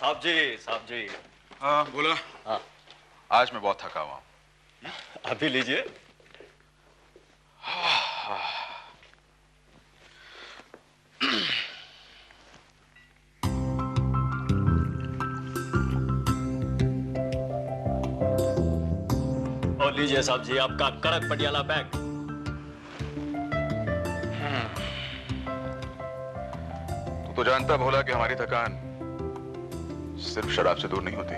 साहब जी। हाँ बोला। हाँ आज मैं बहुत थका हुआ हूँ। अभी लीजिए। और लीजिए साहब जी आपका कड़क पटियाला बैग। तो जानता भोला कि हमारी थकान सिर्फ शराब से दूर नहीं होती।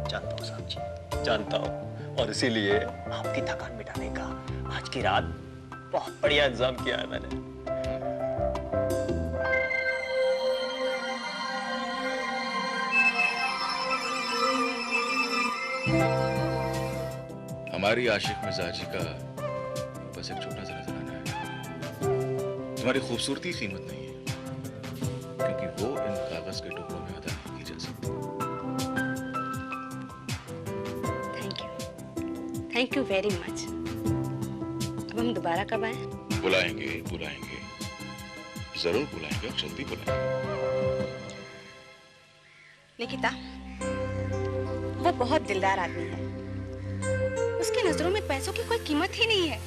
जानता हूँ साहब जी, जानता हूँ, और इसीलिए आपकी थकान मिटाने का आज की रात बहुत बढ़िया इंतजाम किया है मैंने। हमारी आशिक मिजाजी का बस एक छोटा सा नजराना है। तुम्हारी खूबसूरती की कीमत नहीं है, क्योंकि वो इन कागज के टुकड़ों में अदा नहीं की जा सकती। Thank you very much. अब हम दोबारा कब आए? बुलाएंगे बुलाएंगे, जरूर बुलाएंगे, और जल्दी बुलाएंगे। निकिता, वो बहुत दिलदार आदमी है। उसकी नजरों में पैसों की कोई कीमत ही नहीं है।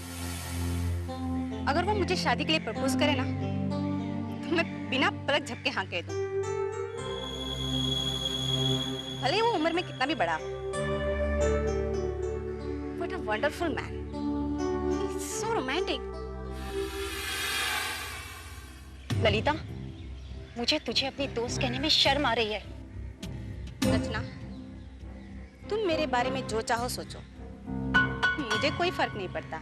अगर वो मुझे शादी के लिए प्रपोज करे ना, तो मैं बिना पलक झपके हाँ कह दूं। भले ही वो उम्र में कितना भी बड़ा हो। What a wonderful man. He's so romantic. Lalita, मुझे तुझे अपनी दोस्त कहने में शर्म आ रही है। रचना, तुम मेरे बारे में जो चाहो सोचो, मुझे कोई फर्क नहीं पड़ता।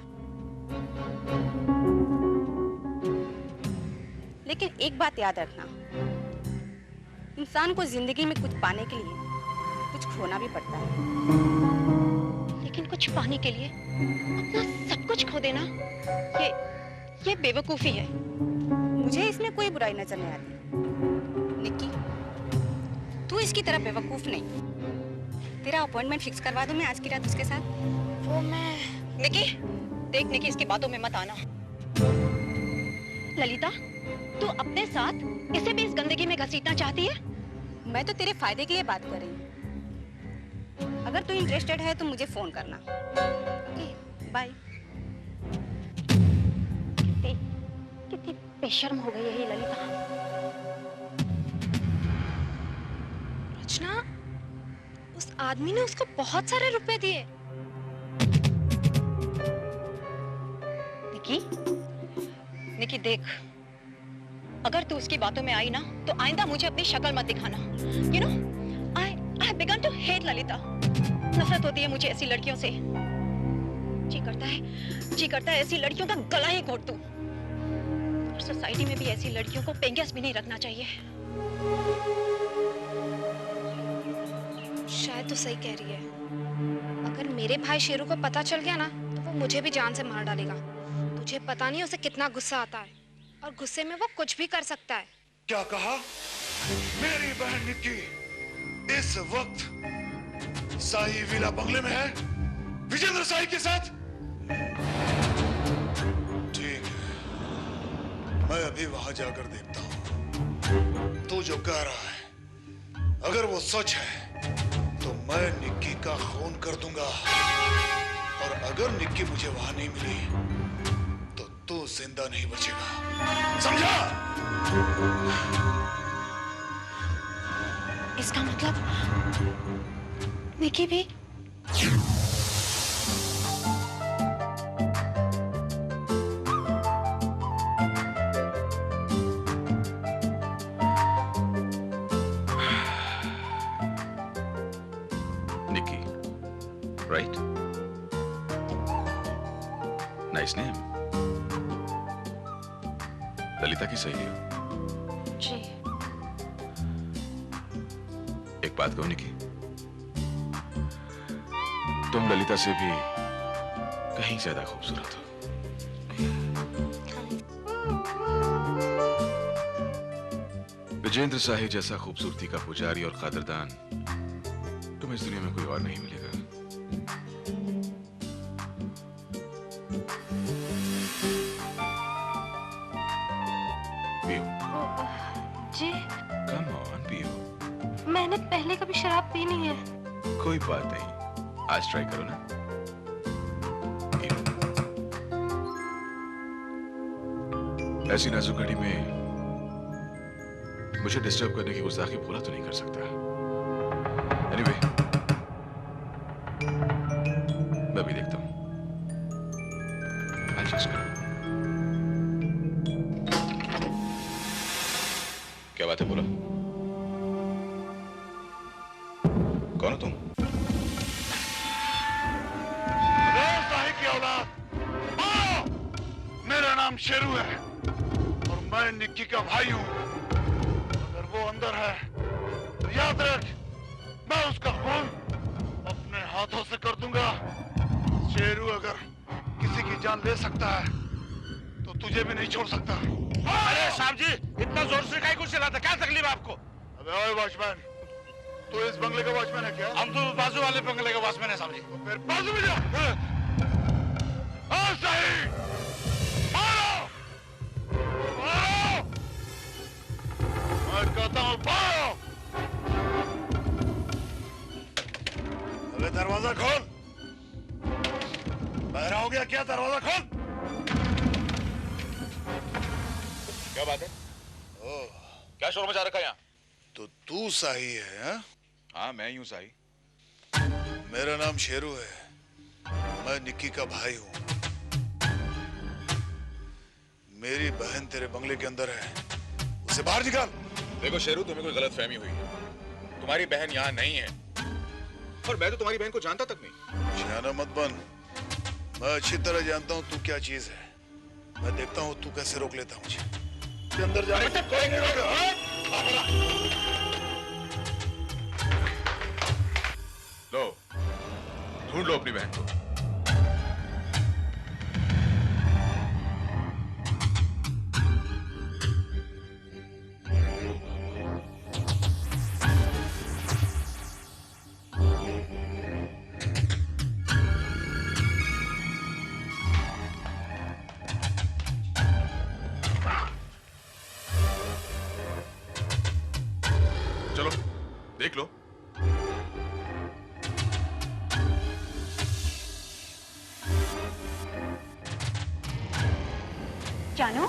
लेकिन एक बात याद रखना, इंसान को जिंदगी में कुछ पाने के लिए कुछ खोना भी पड़ता है। लेकिन कुछ पाने के लिए अपना सब कुछ खो देना, ये बेवकूफी है। मुझे इसमें कोई बुराई नजर नहीं आती। निक्की, तू इसकी तरह बेवकूफ नहीं। तेरा अपॉइंटमेंट फिक्स करवा दूं मैं आज की रात उसके साथ? वो मैं... निकी, देख निकी, इसकी बातों में मत आना। ललिता, तू अपने साथ इसे भी इस गंदगी में घसीटना चाहती है? मैं तो तेरे फायदे के लिए बात कर रही हूँ। अगर तू इंटरेस्टेड है तो मुझे फोन करना। Okay, bye. कितनी बेशर्म हो गई है ये ललिता। रचना, उस आदमी ने उसको बहुत सारे रुपए दिए। निकी देख, अगर तू उसकी बातों में आई ना, तो आइंदा मुझे अपनी शक्ल मत दिखाना। You know, I began to hate Lalita. नफरत होती है मुझे ऐसी लड़कियों से। जी करता है ऐसी लड़कियों का गला ही घोट दूं। और सोसाइटी में भी ऐसी लड़कियों को पेंगेस भी नहीं रखना चाहिए। शायद तो सही कह रही है। अगर मेरे भाई शेरू को पता चल गया ना, तो वो मुझे भी जान से मार डालेगा। तुझे पता नहीं उसे कितना गुस्सा आता है, और गुस्से में वो कुछ भी कर सकता है। क्या कहा? मेरी बहन निक्की इस वक्त साई विला बंगले में है विजेंद्र साई के साथ? ठीक है, मैं अभी वहां जाकर देखता हूं। तू जो कह रहा है अगर वो सच है तो मैं निक्की का खून कर दूंगा, और अगर निक्की मुझे वहां नहीं मिली तो तू जिंदा नहीं बचेगा, समझा? इसका मतलब निकी भी... Nikki, right? Nice name. Lalita की सहेली हो? जी। एक बात कहूं निकी, तुम ललिता से भी कहीं ज्यादा खूबसूरत हो। विजेंद्र साही जैसा खूबसूरती का पुजारी और कादरदान तुम्हें इस दुनिया में कोई और नहीं मिलेगा। पियो। जी। Come on, पियो। मैंने पहले कभी शराब पी नहीं है। कोई बात नहीं, आज ट्राई करो ना। ऐसी नाजुक घड़ी में मुझे डिस्टर्ब करने की गुस्ताखी पूरा तो नहीं कर सकता। एनीवे, मैं भी देखता हूं। I'll just go. क्या बात है, बोलो। कौन हो तुम? साहिब की औलाद, आओ! मेरा नाम शेरू है और मैं निक्की का भाई हूं। अगर वो अंदर है तो याद रख, मैं उसका खून अपने हाथों से कर दूंगा। शेरू अगर किसी की जान ले सकता है तो तुझे भी नहीं छोड़ सकता। अरे साहब जी, इतना जोर से काहे को चिल्लाते? क्या तकलीफ है आपको? अबे ओए वॉचमैन, तू इस बंगले का वॉचमैन है क्या? हम तो बाजू वाले बंगले का वॉचमैन है साहब जी। तो फिर बाजू में जा। हाँ सही, मारो, मारो। मैं कहता हूँ मारो। अबे दरवाजा खोल। बहरा हो गया क्या? दरवाजा खोल। क्या बात है? ओह, क्या शोर मचा रखा है यहाँ? तो तू साही है? हाँ? हाँ, मैं यूं साही। मेरा नाम शेरू है, मैं निक्की का भाई हूँ। मेरी बहन तेरे बंगले के अंदर है, उसे बाहर निकाल। देखो शेरू, तुम्हें कोई गलत फहमी हुई है। तुम्हारी बहन यहाँ नहीं है और मैं तो तुम्हारी बहन को जानता तक नहीं। शाना मत बन, मैं अच्छी तरह जानता हूँ तू क्या चीज है। मैं देखता हूँ तू कैसे रोक लेता मुझे। के अंदर जाने से कोई नहीं रोकेगा। लो, ढूंढ लो अपनी बहन को। चलो, देख लो। जानू,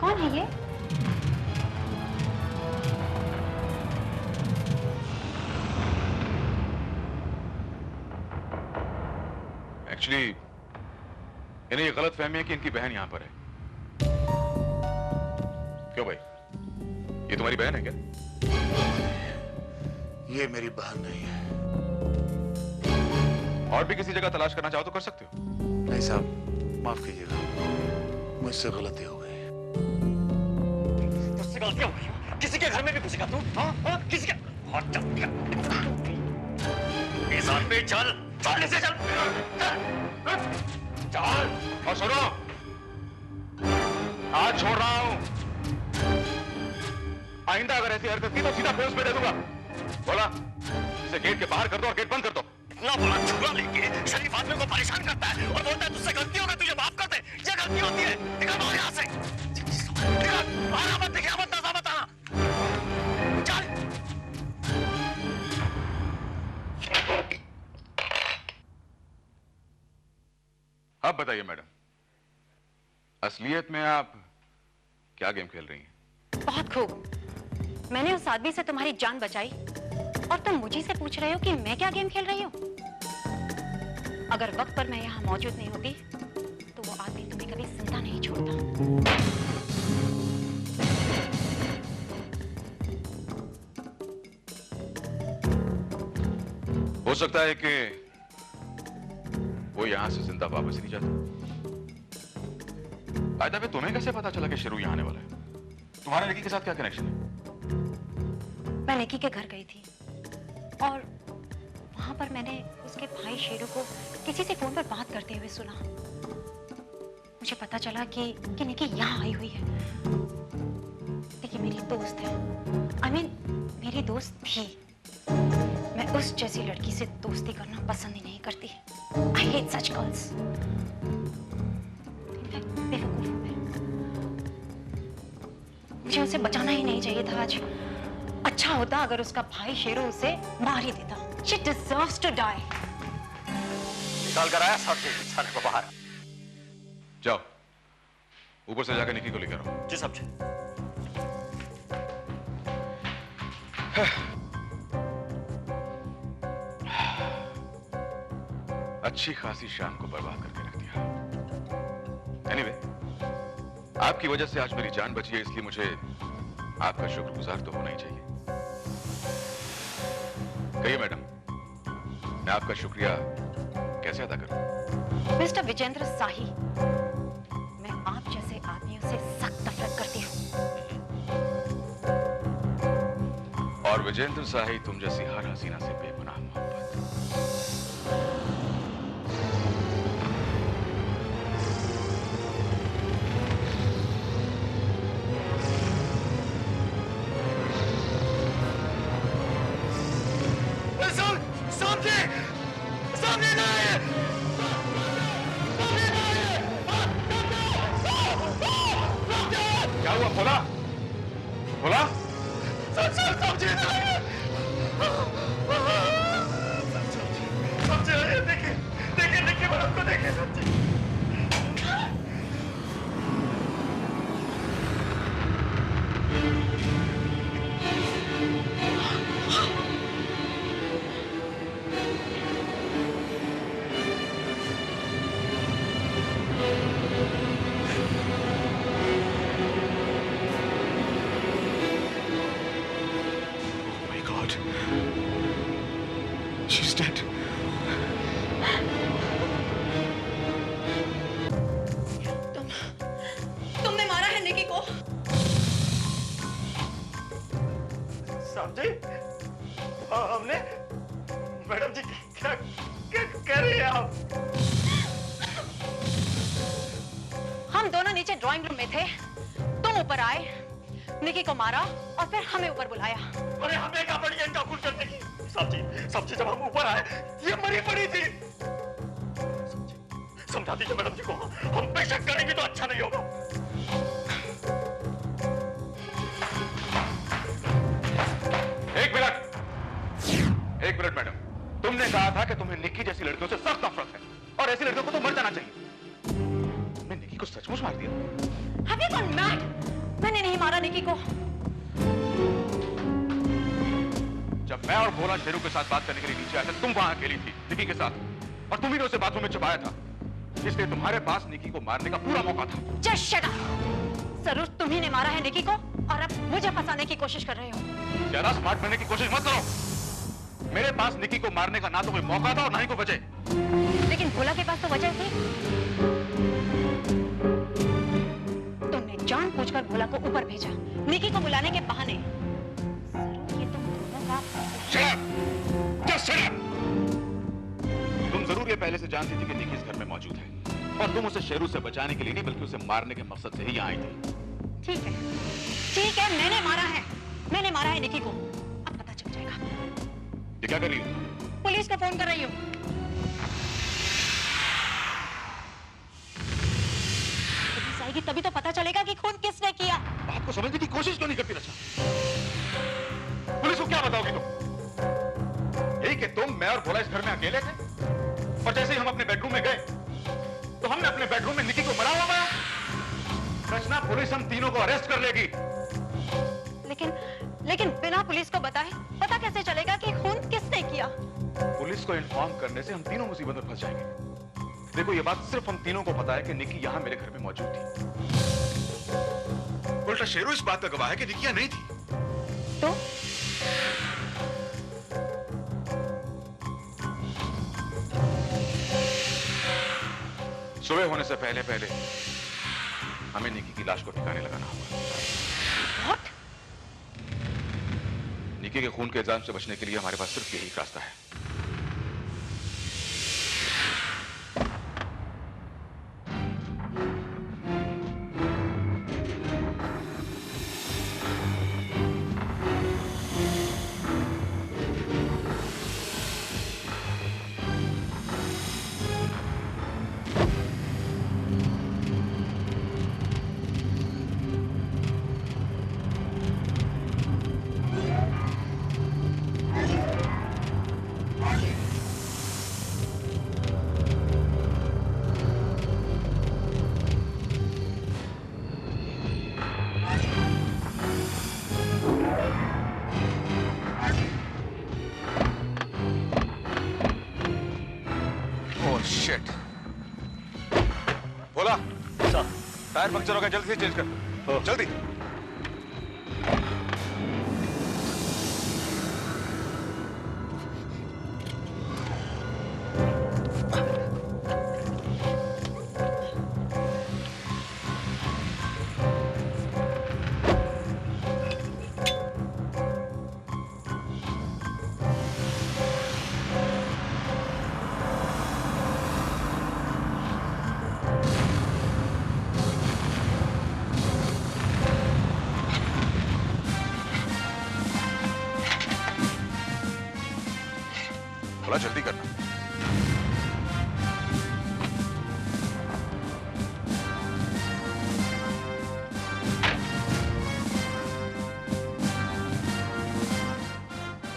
कौन है ये? एक्चुअली इन्हें ये गलत फहमी है कि इनकी बहन यहां पर है। क्यों भाई, ये तुम्हारी बहन है क्या? ये मेरी बहन नहीं है। और भी किसी जगह तलाश करना चाहो तो कर सकते हो। नहीं साहब, माफ कीजिएगा, मुझसे गलती हो गई। तुझसे गलती हो गई? किसी के घर में भी घुसेगा तू? हाँ हाँ, किसी के? और चल, इस हाथ पे चल, चल इसे चल, चल। और सुनो, आज छोड़ रहा हूं। आइंदा अगर ऐसी हरकत की तो सीधा पोस्ट पे दे दूंगा। बोला, इसे गेट के बाहर कर दो और गेट बंद कर दो। इतना बड़ा छुरा लेके शरीफ आदमी को परेशान करता है और बोलता है तुझसे गलती होगी, तुझे माफ कर दे। ये गलती होती है। निकल बाहर यहाँ से। निकल, आना मत, दिखा मत, नजर मत आना। चल। अब बताइए मैडम, असलियत में आप क्या गेम खेल रही हैं? बहुत खूब। मैंने उस आदमी से तुम्हारी जान बचाई और तुम मुझे से पूछ रहे हो कि मैं क्या गेम खेल रही हूँ? अगर वक्त पर मैं यहाँ मौजूद नहीं होती तो वो आदमी तुम्हें कभी जिंदा नहीं छोड़ता। हो सकता है कि वो यहां से जिंदा वापस ही नहीं जाता। आयदा पे तुम्हें कैसे पता चला कि शेरू यहां आने वाला है? तुम्हारे निकी के साथ क्या कनेक्शन है? मैं निकी के घर गई थी और वहां पर मैंने उसके भाई शेरू को किसी से फोन पर बात करते हुए सुना। मुझे पता चला कि निकी यहाँ आई हुई है, लेकिन मेरी दोस्त है। I mean, मेरी दोस्त थी। मैं उस जैसी लड़की से दोस्ती करना पसंद ही नहीं करती। I hate such girls. बेवकूफ हूँ मैं। मुझे उसे बचाना ही नहीं चाहिए था आज। अच्छा होता अगर उसका भाई शेरू उसे मार ही देता। She deserves to die. निकाल कर आया साहब जी साले को बाहर। जाओ, ऊपर से जाकर निकी को लेकर आओ। जी साहब जी। अच्छी खासी शाम को बर्बाद करके रख दिया। एनीवे, आपकी वजह से आज मेरी जान बची है, इसलिए मुझे आपका शुक्रगुजार तो होना ही चाहिए। कहिए मैडम, मैं आपका शुक्रिया कैसे अदा करूं? मिस्टर विजेंद्र साही, मैं आप जैसे आदमियों से सख्त नफरत करती हूँ। और विजेंद्र साही तुम जैसी हर हसीना से बेगुनाह मोहब्बत। क्या हुआ? खोला खोला। देखिए मैडम को देखिए। She's dead. तुमने मारा है निकी को? साहब जी, हमने मैडम जी क्या क्या कह रही हैं आप? हम दोनों नीचे ड्राइंग रूम में थे, तुम ऊपर आए, निकी को मारा और फिर हमें ऊपर बुलाया। अरे हमें क्या पड़ी है इनका खून करने की? साहब जी जब हम ऊपर आए ये मरी पड़ी थी। समझा दीजिए मैडम जी को, हम बेशक करेंगे तो अच्छा नहीं होगा। एक मिनट मैडम, तुमने कहा था कि तुम्हें निक्की जैसी लड़कियों से सख्त नफरत है और ऐसी लड़कियों को तो मर जाना चाहिए। तुमने निक्की को सचमुच मार दिया? Have you gone mad? मैंने नहीं मारा निकी को। जब मैं और भोला शेरू के साथ बात करने के लिए नीचे आया था, तुम वहां अकेली थी निकी के साथ, और तुम ही ने उसे बाथरूम में छुपाया था, इसलिए तुम्हारे पास निकी को मारने का पूरा मौका था। Just shut up! जरूर तुम्ही ने मारा है निकी को और अब मुझे फंसाने की कोशिश कर रहे हो। ज्यादा स्मार्ट बनने की कोशिश मत करो। मेरे पास निकी को मारने का ना तो कोई मौका था और ना ही कोई वजह। लेकिन भोला के पास तो वजह थी। तुमने जानबूझकर भोला को ऊपर भेजा, निकी को बुलाने के बहाने। जरूर ये तुम दोनों का। Shut up! Just shut up! तुम जरूर ये पहले से जानती थी कि निकी इस घर में मौजूद है और तुम उसे शेरू से बचाने के लिए नहीं बल्कि उसे मारने के मकसद से ही यहाँ आई थी। ठीक है, मैंने मारा है निकी को। अब पता चल जाएगा। ये क्या कर रही हो? पुलिस को फोन कर रही हूँ। पुलिस आएगी तभी तो पता चलेगा कि खून किसने किया। बात को समझने की कोशिश क्यों नहीं करती रचा? पुलिस को क्या बताओगी तुम? यही कि तुम, मैं और भोला इस घर में अकेले थे और जैसे ही हम अपने बेडरूम में गए तो हमने अपने बेडरूम में निकी को मरा हुआ पाया। रचना, पुलिस हम तीनों को अरेस्ट कर लेगी। लेकिन बिना पुलिस को बताए पता कैसे चलेगा कि खून किसने किया? पुलिस को इन्फॉर्म करने से हम तीनों मुसीबत में फंस जाएंगे। देखो, ये बात सिर्फ हम तीनों को पता है कि निकी यहाँ मेरे घर में मौजूद थी। उल्टा शेरू इस बात का गवाह है कि निकी यहाँ नहीं थी। तो सुबह होने से पहले पहले हमें निकी की लाश को ठिकाने लगाना होगा। What? निकी के खून के इल्जाम से बचने के लिए हमारे पास सिर्फ यही रास्ता है। टायर पंक्चर हो गया, जल्दी से चेंज कर, जल्दी। थोड़ा जल्दी करना।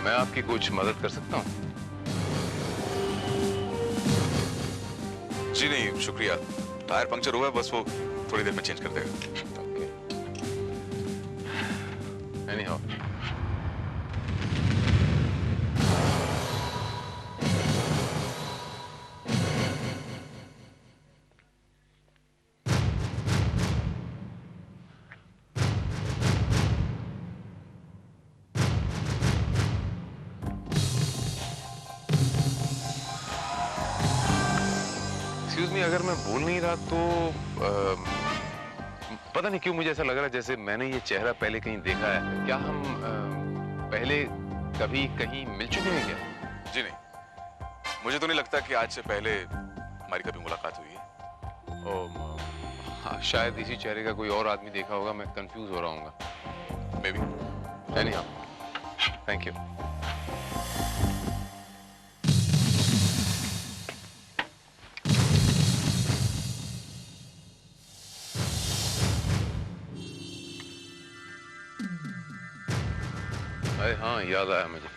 मैं आपकी कुछ मदद कर सकता हूँ? जी नहीं शुक्रिया, टायर पंक्चर हुआ है, बस वो थोड़ी देर में चेंज कर देगा। Anyhow. Excuse me, अगर मैं बोल नहीं रहा तो पता नहीं क्यों मुझे ऐसा लग रहा है जैसे मैंने ये चेहरा पहले कहीं देखा है। क्या हम पहले कभी कहीं मिल चुके हैं क्या? जी नहीं, मुझे तो नहीं लगता कि आज से पहले हमारी कभी मुलाकात हुई है। हाँ, शायद इसी चेहरे का कोई और आदमी देखा होगा, मैं कंफ्यूज हो रहा हूँ। May be. Anyhow, thank you. अरे हाँ, याद आया मुझे।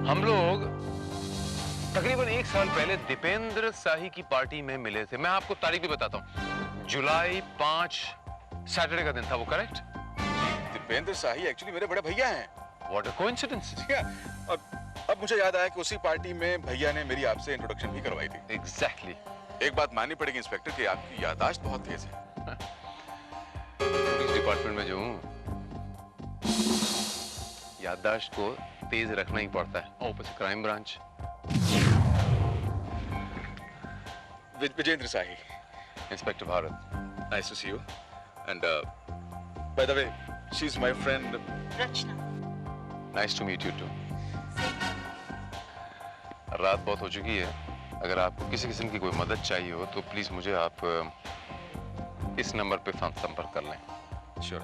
हम लोग तकरीबन 1 साल पहले दीपेंद्र शाही की पार्टी में मिले थे। मैं आपको तारीख भी बताता हूँ, जुलाई 5 सैटरडे का दिन था, वो करेक्ट? दीपेंद्र शाही एक्चुअली मेरे बड़े भैया हैं। What a coincidence! और अब मुझे याद आया कि उसी पार्टी में भैया ने मेरी आपसे इंट्रोडक्शन भी करवाई थी। Exactly. एक बात माननी पड़ेगी इंस्पेक्टर कि आपकी याददाश्त बहुत तेज है। पुलिस डिपार्टमेंट में जो हूँ, याददाश्त को तेज रखना ही पड़ता है। ऊपर से crime branch. Vijendra Shahi, inspector Bharat. Nice to see you. And by the way, she is my friend Rachna. Nice to meet you too. रात बहुत हो चुकी है, अगर आपको किसी किस्म की कोई मदद चाहिए हो तो प्लीज मुझे आप इस नंबर पे संपर्क कर लें। Sure.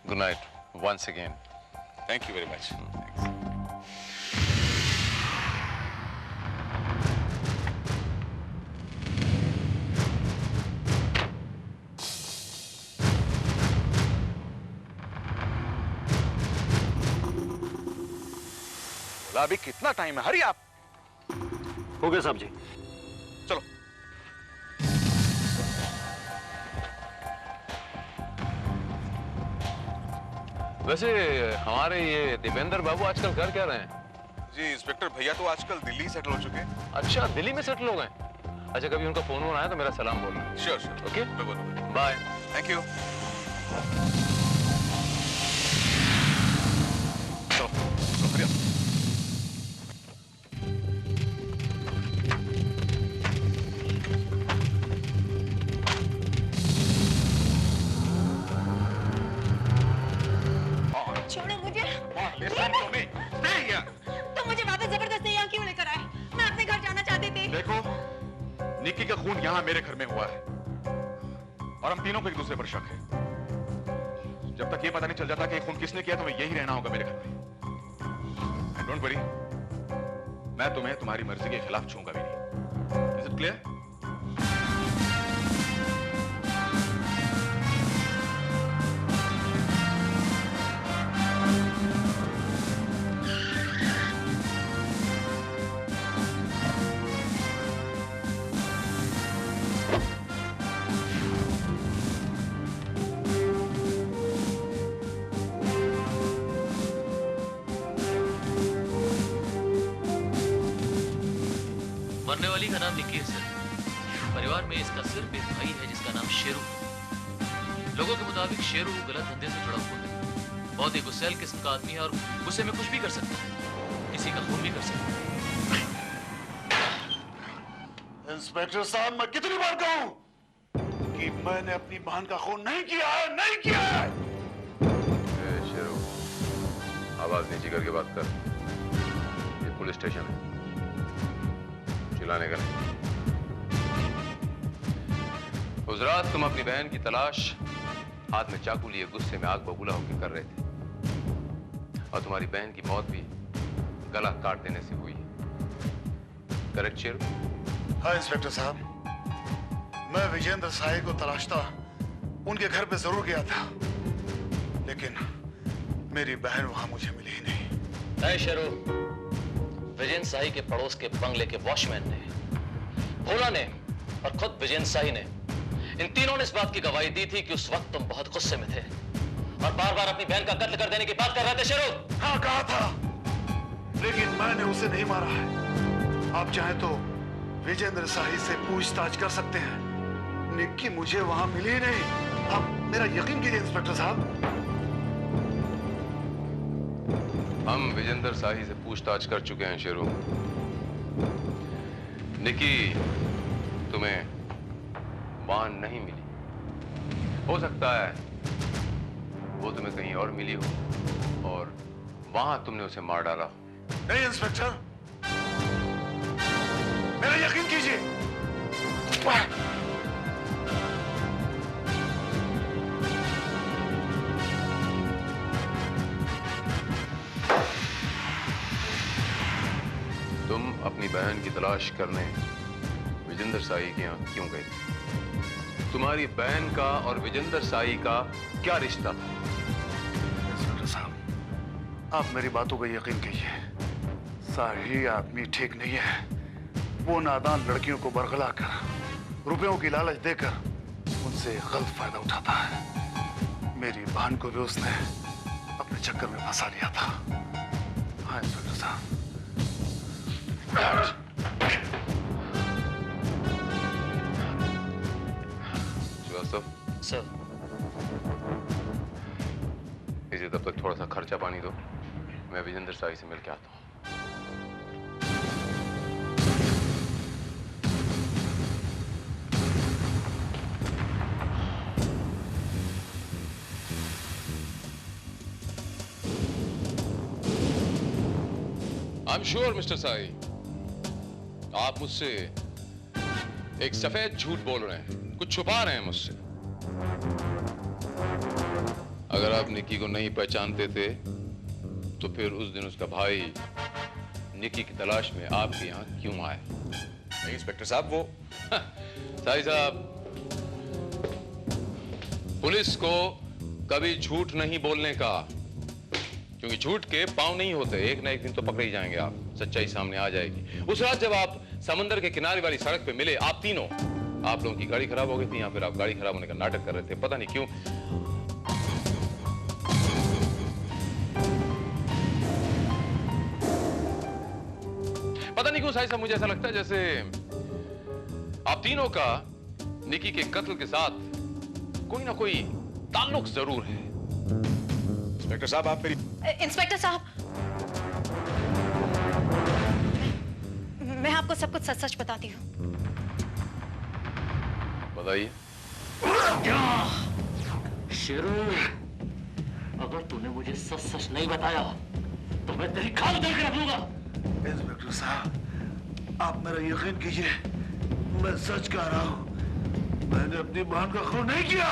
Good night once again. Thank you very much. अभी कितना टाइम है, हरी आप। हो गया साहब जी। चलो। वैसे हमारे ये दीपेंद्र बाबू आजकल कर क्या रहे हैं? जी इंस्पेक्टर भैया तो आजकल दिल्ली सेटल हो चुके हैं। अच्छा, दिल्ली में सेटल हो गए? अच्छा, कभी उनका फोन आया तो मेरा सलाम बोलना। Sure sure. ओके, मैं बोलूंगा। बाय। Thank you. चलो शुक्रिया। छोड़ो मुझे। तो मुझे वापस जबरदस्ती यहाँ क्यों लेकर आए? मैं अपने घर जाना चाहती थी। देखो, निक्की का खून यहाँ मेरे घर में हुआ है और हम तीनों को एक दूसरे पर शक है। जब तक ये पता नहीं चल जाता कि ये खून किसने किया तो हमें यही रहना होगा मेरे घर में। डोंट वरी, मैं तुम्हें तुम्हारी मर्जी के खिलाफ छूंगा भी नहीं। Is it clear? होने वाली का नाम निक्की है सर। परिवार में इसका सिर्फ एक भाई है जिसका नाम शेरू है। लोगों के मुताबिक शेरू गलत धंधे से जुड़ा हुआ है। बहुत ही गुस्सैल किस्म का आदमी है और गुस्से में कुछ भी कर सकता है, किसी का खून भी कर सकता है। इंस्पेक्टर साहब, मैं कितनी बार कहूं कि मैंने अपनी बहन का खून नहीं किया है, नहीं किया है। शेरू, आवाज नीचे करके बात कर। ये पुलिस स्टेशन है, चिल्लाने का नहीं। उस रात तुम अपनी बहन की तलाश हाथ में चाकू लिए गुस्से में आग बबूला होकर कर रहे थे, और तुम्हारी बहन की मौत भी गला काट देने से हुई। करेक्ट शेरू? हाँ इंस्पेक्टर साहब, मैं विजेंद्र साही को तलाशता उनके घर पे जरूर गया था, लेकिन मेरी बहन वहां मुझे मिली ही नहीं। नहीं शेरू, विजेंद्र साही के पड़ोस के बंगले के वॉचमैन ने, भोला ने और खुद विजेंद्र साही ने, इन तीनों ने इस बात की गवाही दी थी कि उस वक्त तुम बहुत गुस्से में थे और बार बार अपनी बहन का कत्ल कर देने की बात कर रहे थे। शेरू, हाँ कहा था, लेकिन मैंने उसे नहीं मारा है। आप चाहें तो विजेंद्र साही से पूछताछ कर सकते हैं। निक्की मुझे वहां मिली ही नहीं। आप मेरा यकीन कीजिए इंस्पेक्टर साहब। हम विजेंद्र साही से पूछताछ कर चुके हैं शेरू। निक्की तुम्हें वहां नहीं मिली। हो सकता है वो तुम्हें कहीं और मिली हो और वहां तुमने उसे मार डाला। नहीं इंस्पेक्टर, मेरा यकीन कीजिए। तुम अपनी बहन की तलाश करने विजेंद्र साही के यहाँ क्यों गए? तुम्हारी बहन का और विजेंद्र साही का क्या रिश्ता था? इंस्पेक्टर साहब, आप मेरी बातों पर यकीन कीजिए। साही आदमी ठीक नहीं है। वो नादान लड़कियों को बरगला कर रुपयों की लालच देकर उनसे गलत फायदा उठाता है। मेरी बहन को भी उसने अपने चक्कर में फंसा लिया था। हाँ इंस्पेक्टर साहब। सर, इसे तब तक थोड़ा सा खर्चा पानी दो, मैं विजेंद्र साही से मिल के आता हूँ। I'm sure, मिस्टर साही, आप मुझसे एक सफेद झूठ बोल रहे हैं, कुछ छुपा रहे हैं मुझसे। अगर आप निक्की को नहीं पहचानते थे तो फिर उस दिन उसका भाई निक्की की तलाश में आपके यहाँ क्यों आए? नहीं इंस्पेक्टर साहब, वो साही साहब, पुलिस को कभी झूठ नहीं बोलने का, क्योंकि झूठ के पांव नहीं होते। एक ना एक दिन तो पकड़े ही जाएंगे आप, सच्चाई सामने आ जाएगी। उस रात जब आप समंदर के किनारे वाली सड़क पे मिले, आप तीनों, आप लोगों की गाड़ी खराब हो गई थी या फिर आप गाड़ी खराब होने का नाटक कर रहे थे, पता नहीं क्यों। पता नहीं क्यों साहिब साहब, मुझे ऐसा लगता है जैसे आप तीनों का निक्की के कत्ल के साथ कोई ना कोई ताल्लुक जरूर है। इंस्पेक्टर साहब, आप मेरी इंस्पेक्टर साहब, मैं आपको सब कुछ सच सच बताती हूँ। बताइए। शेरू, अगर तूने मुझे सच सच नहीं बताया तो मैं तेरी खाल उधर के रख लूंगा। इंस्पेक्टर साहब, आप मेरा यकीन कीजिए, मैं सच कह रहा हूँ। मैंने अपनी बहन का खून नहीं किया।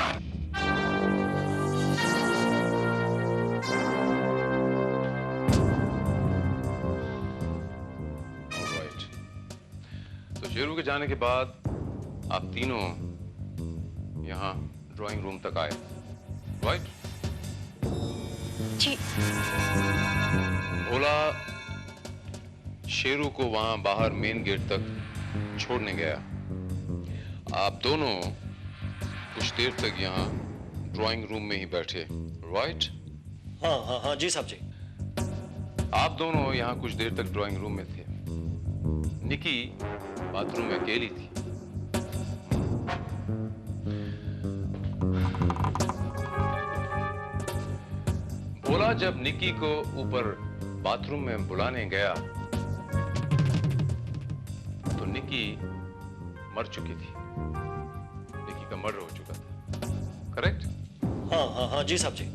तो शेरू के जाने के बाद आप तीनों यहाँ ड्राइंग रूम तक आए, राइट? जी। भोला शेरू को वहां बाहर मेन गेट तक छोड़ने गया। आप दोनों कुछ देर तक यहाँ ड्राइंग रूम में ही बैठे, राइट? हाँ हाँ हाँ जी साहब जी। आप दोनों यहाँ कुछ देर तक ड्राइंग रूम में थे। निकी बाथरूम में अकेली थी। भोला जब निक्की को ऊपर बाथरूम में बुलाने गया तो निक्की मर चुकी थी। निक्की का मर्डर हो चुका था। करेक्ट? हाँ हाँ हाँ जी साहब जी।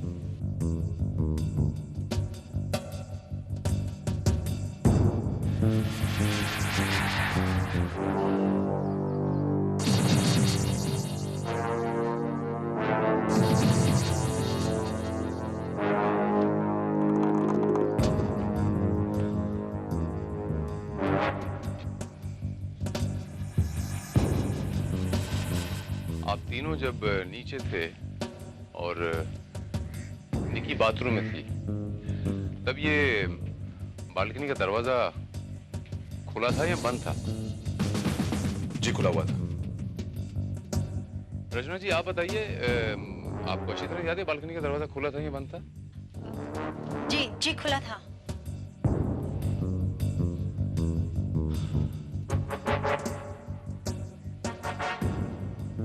आप तीनों जब नीचे थे और निक्की बाथरूम में थी तब ये बालकनी का दरवाजा खुला था या बंद था? जी खुला हुआ था। रचना जी आप बताइए, आपको अच्छी तरह याद है बालकनी का दरवाजा खुला था या बंद था? जी जी खुला था।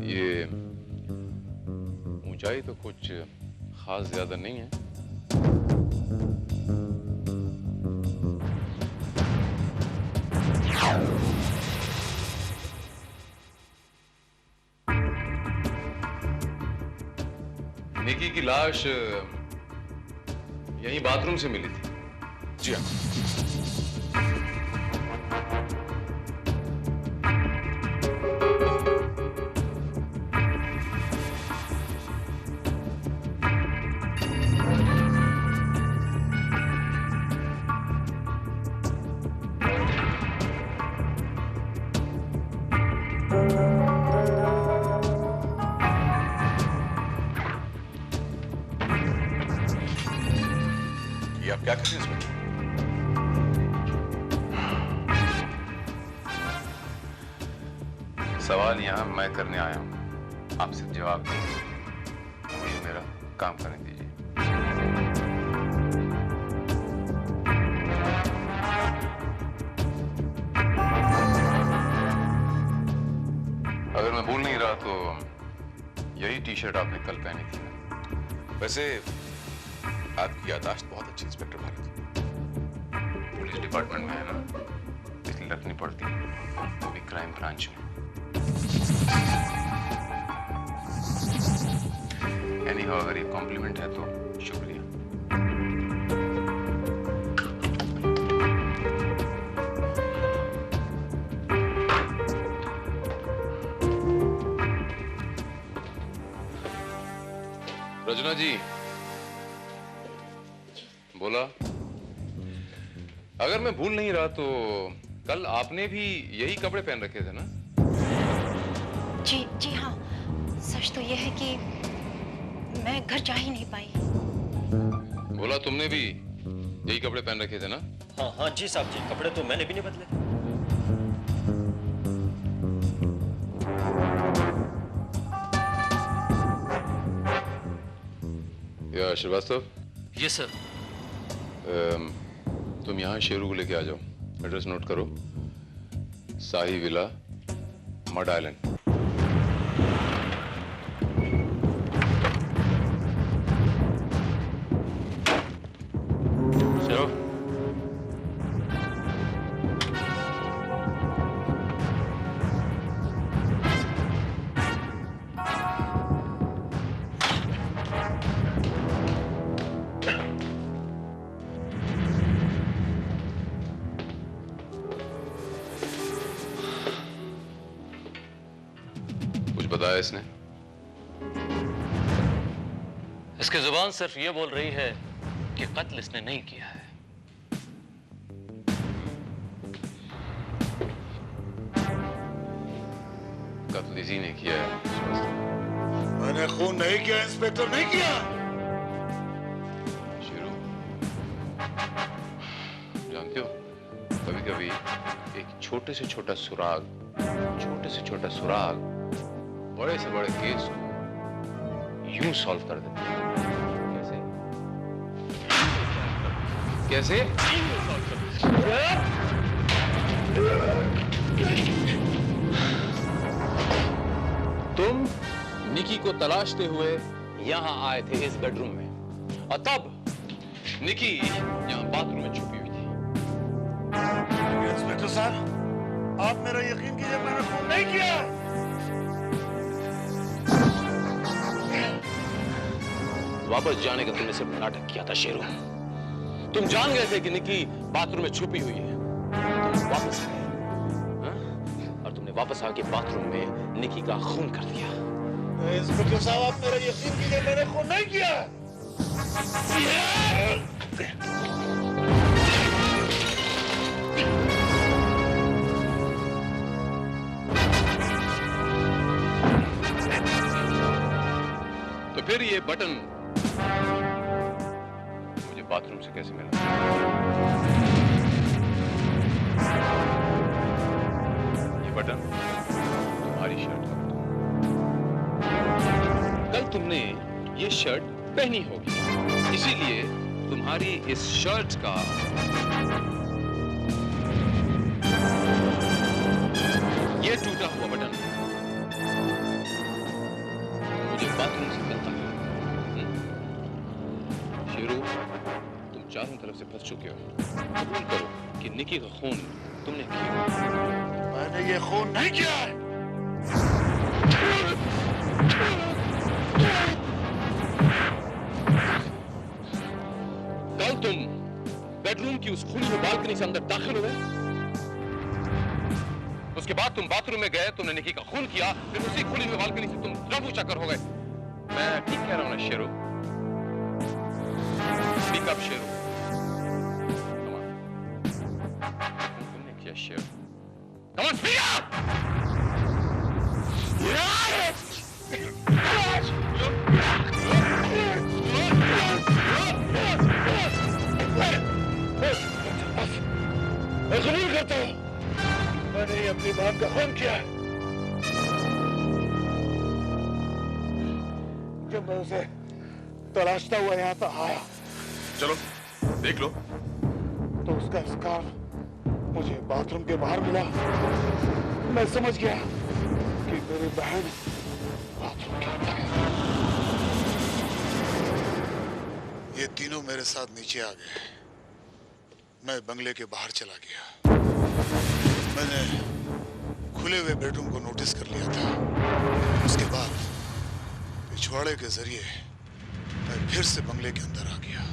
ये ऊंचाई तो कुछ खास ज्यादा नहीं है। निक्की की लाश यहीं बाथरूम से मिली थी। जी हाँ। ये आप क्या कर रहे हैं इसमें? सवाल यहाँ मैं करने आया हूँ, आप सिर्फ जवाब दीजिए। मुझे मेरा काम करने दीजिए। अगर मैं भूल नहीं रहा तो यही टी शर्ट आपने कल पहनी थी ना? वैसे आपकी याददाश्त बहुत अच्छी इंस्पेक्टर भारत। पुलिस डिपार्टमेंट में है ना, इसलिए रखनी पड़ती है, वो भी क्राइम ब्रांच में। एनीहाउ अगर ये कॉम्प्लीमेंट है तो शुक्रिया। रचना जी, बोला अगर मैं भूल नहीं रहा तो कल आपने भी यही कपड़े पहन रखे थे ना? जी जी हाँ, सच तो यह है कि मैं घर जा ही नहीं पाई। बोला तुमने भी यही कपड़े पहन रखे थे ना? हाँ हाँ जी साहब जी, कपड़े तो मैंने भी नहीं बदले। या श्रीवास्तव? ये सर। तुम यहाँ शेरू को लेके आ जाओ। एड्रेस नोट करो, शाही विला, मड आइलैंड। शेरू, बताया इसने? इसकी जुबान सिर्फ ये बोल रही है कि कत्ल इसने नहीं किया है। कत्ल इसी ने किया है। मैंने खून नहीं किया इंस्पेक्टर, नहीं किया। शेरू, जानते हो कभी कभी एक छोटे से छोटा सुराग बड़े से बड़े केस को यूं सॉल्व कर देते हैं। कैसे? कैसे? तुम निकी को तलाशते हुए यहां आए थे इस बेडरूम में, और तब निकी यहां बाथरूम में छुपी हुई थी। इंस्पेक्टर साहब, आप मेरा यकीन कीजिए, मैंने खून नहीं किया। वापस जाने का तुमने सिर्फ नाटक किया था शेरू। तुम जान गए थे कि निकी बाथरूम में छुपी हुई है, तुम वापस आए, हाँ? और तुमने वापस आके बाथरूम में निकी का खून कर दिया। इंस्पेक्टर साहब, आप मेरा यकीन कीजिए, मैंने खून नहीं किया। तो फिर ये बटन मुझे बाथरूम से कैसे मिला? ये बटन तुम्हारी शर्ट का बटन। कल तुमने ये शर्ट पहनी होगी, इसीलिए तुम्हारी इस शर्ट का ये टूटा हुआ बटन मुझे बाथरूम से मिलता है। शेरू, तुम चारों तरफ से फंस चुके हो। कबूल करो कि निकी का खून तुमने किया। मैंने ये खून नहीं किया है। कल तुम बेडरूम की उस खुली हुई बालकनी से अंदर दाखिल हुए, उसके बाद तुम बाथरूम में गए, तुमने निकी का खून किया, फिर उसी खुली हुई बालकनी से तुम रफू चक्कर हो गए। मैं ठीक कह रहा हूं ना Sheru? Speak up Sheru. Come on. तुमने किया Sheru? Come on, speak up! मैं कबूल करता हूं, मैंने ही अपनी बहन का खून किया। जब मैं उसे तलाशता हुआ यहाँ तक आया, चलो देख लो। तो उसका स्कार्फ मुझे बाथरूम के बाहर मिला। मैं समझ गया कि मेरी बहन बाथरूम के अंदर है। ये तीनों मेरे साथ नीचे आ गए। मैं बंगले के बाहर चला गया। मैंने खुले हुए बेडरूम को नोटिस कर लिया था। उसके बाद पिछवाड़े के जरिए मैं फिर से बंगले के अंदर आ गया।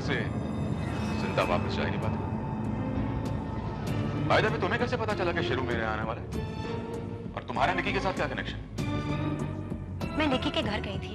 से जिंदा वापस जा ही नहीं पाता। फायदा भी तुम्हें कैसे पता चला कि शेरू मेरे आने वाला है? और तुम्हारा निकी के साथ क्या कनेक्शन? मैं निकी के घर गई थी।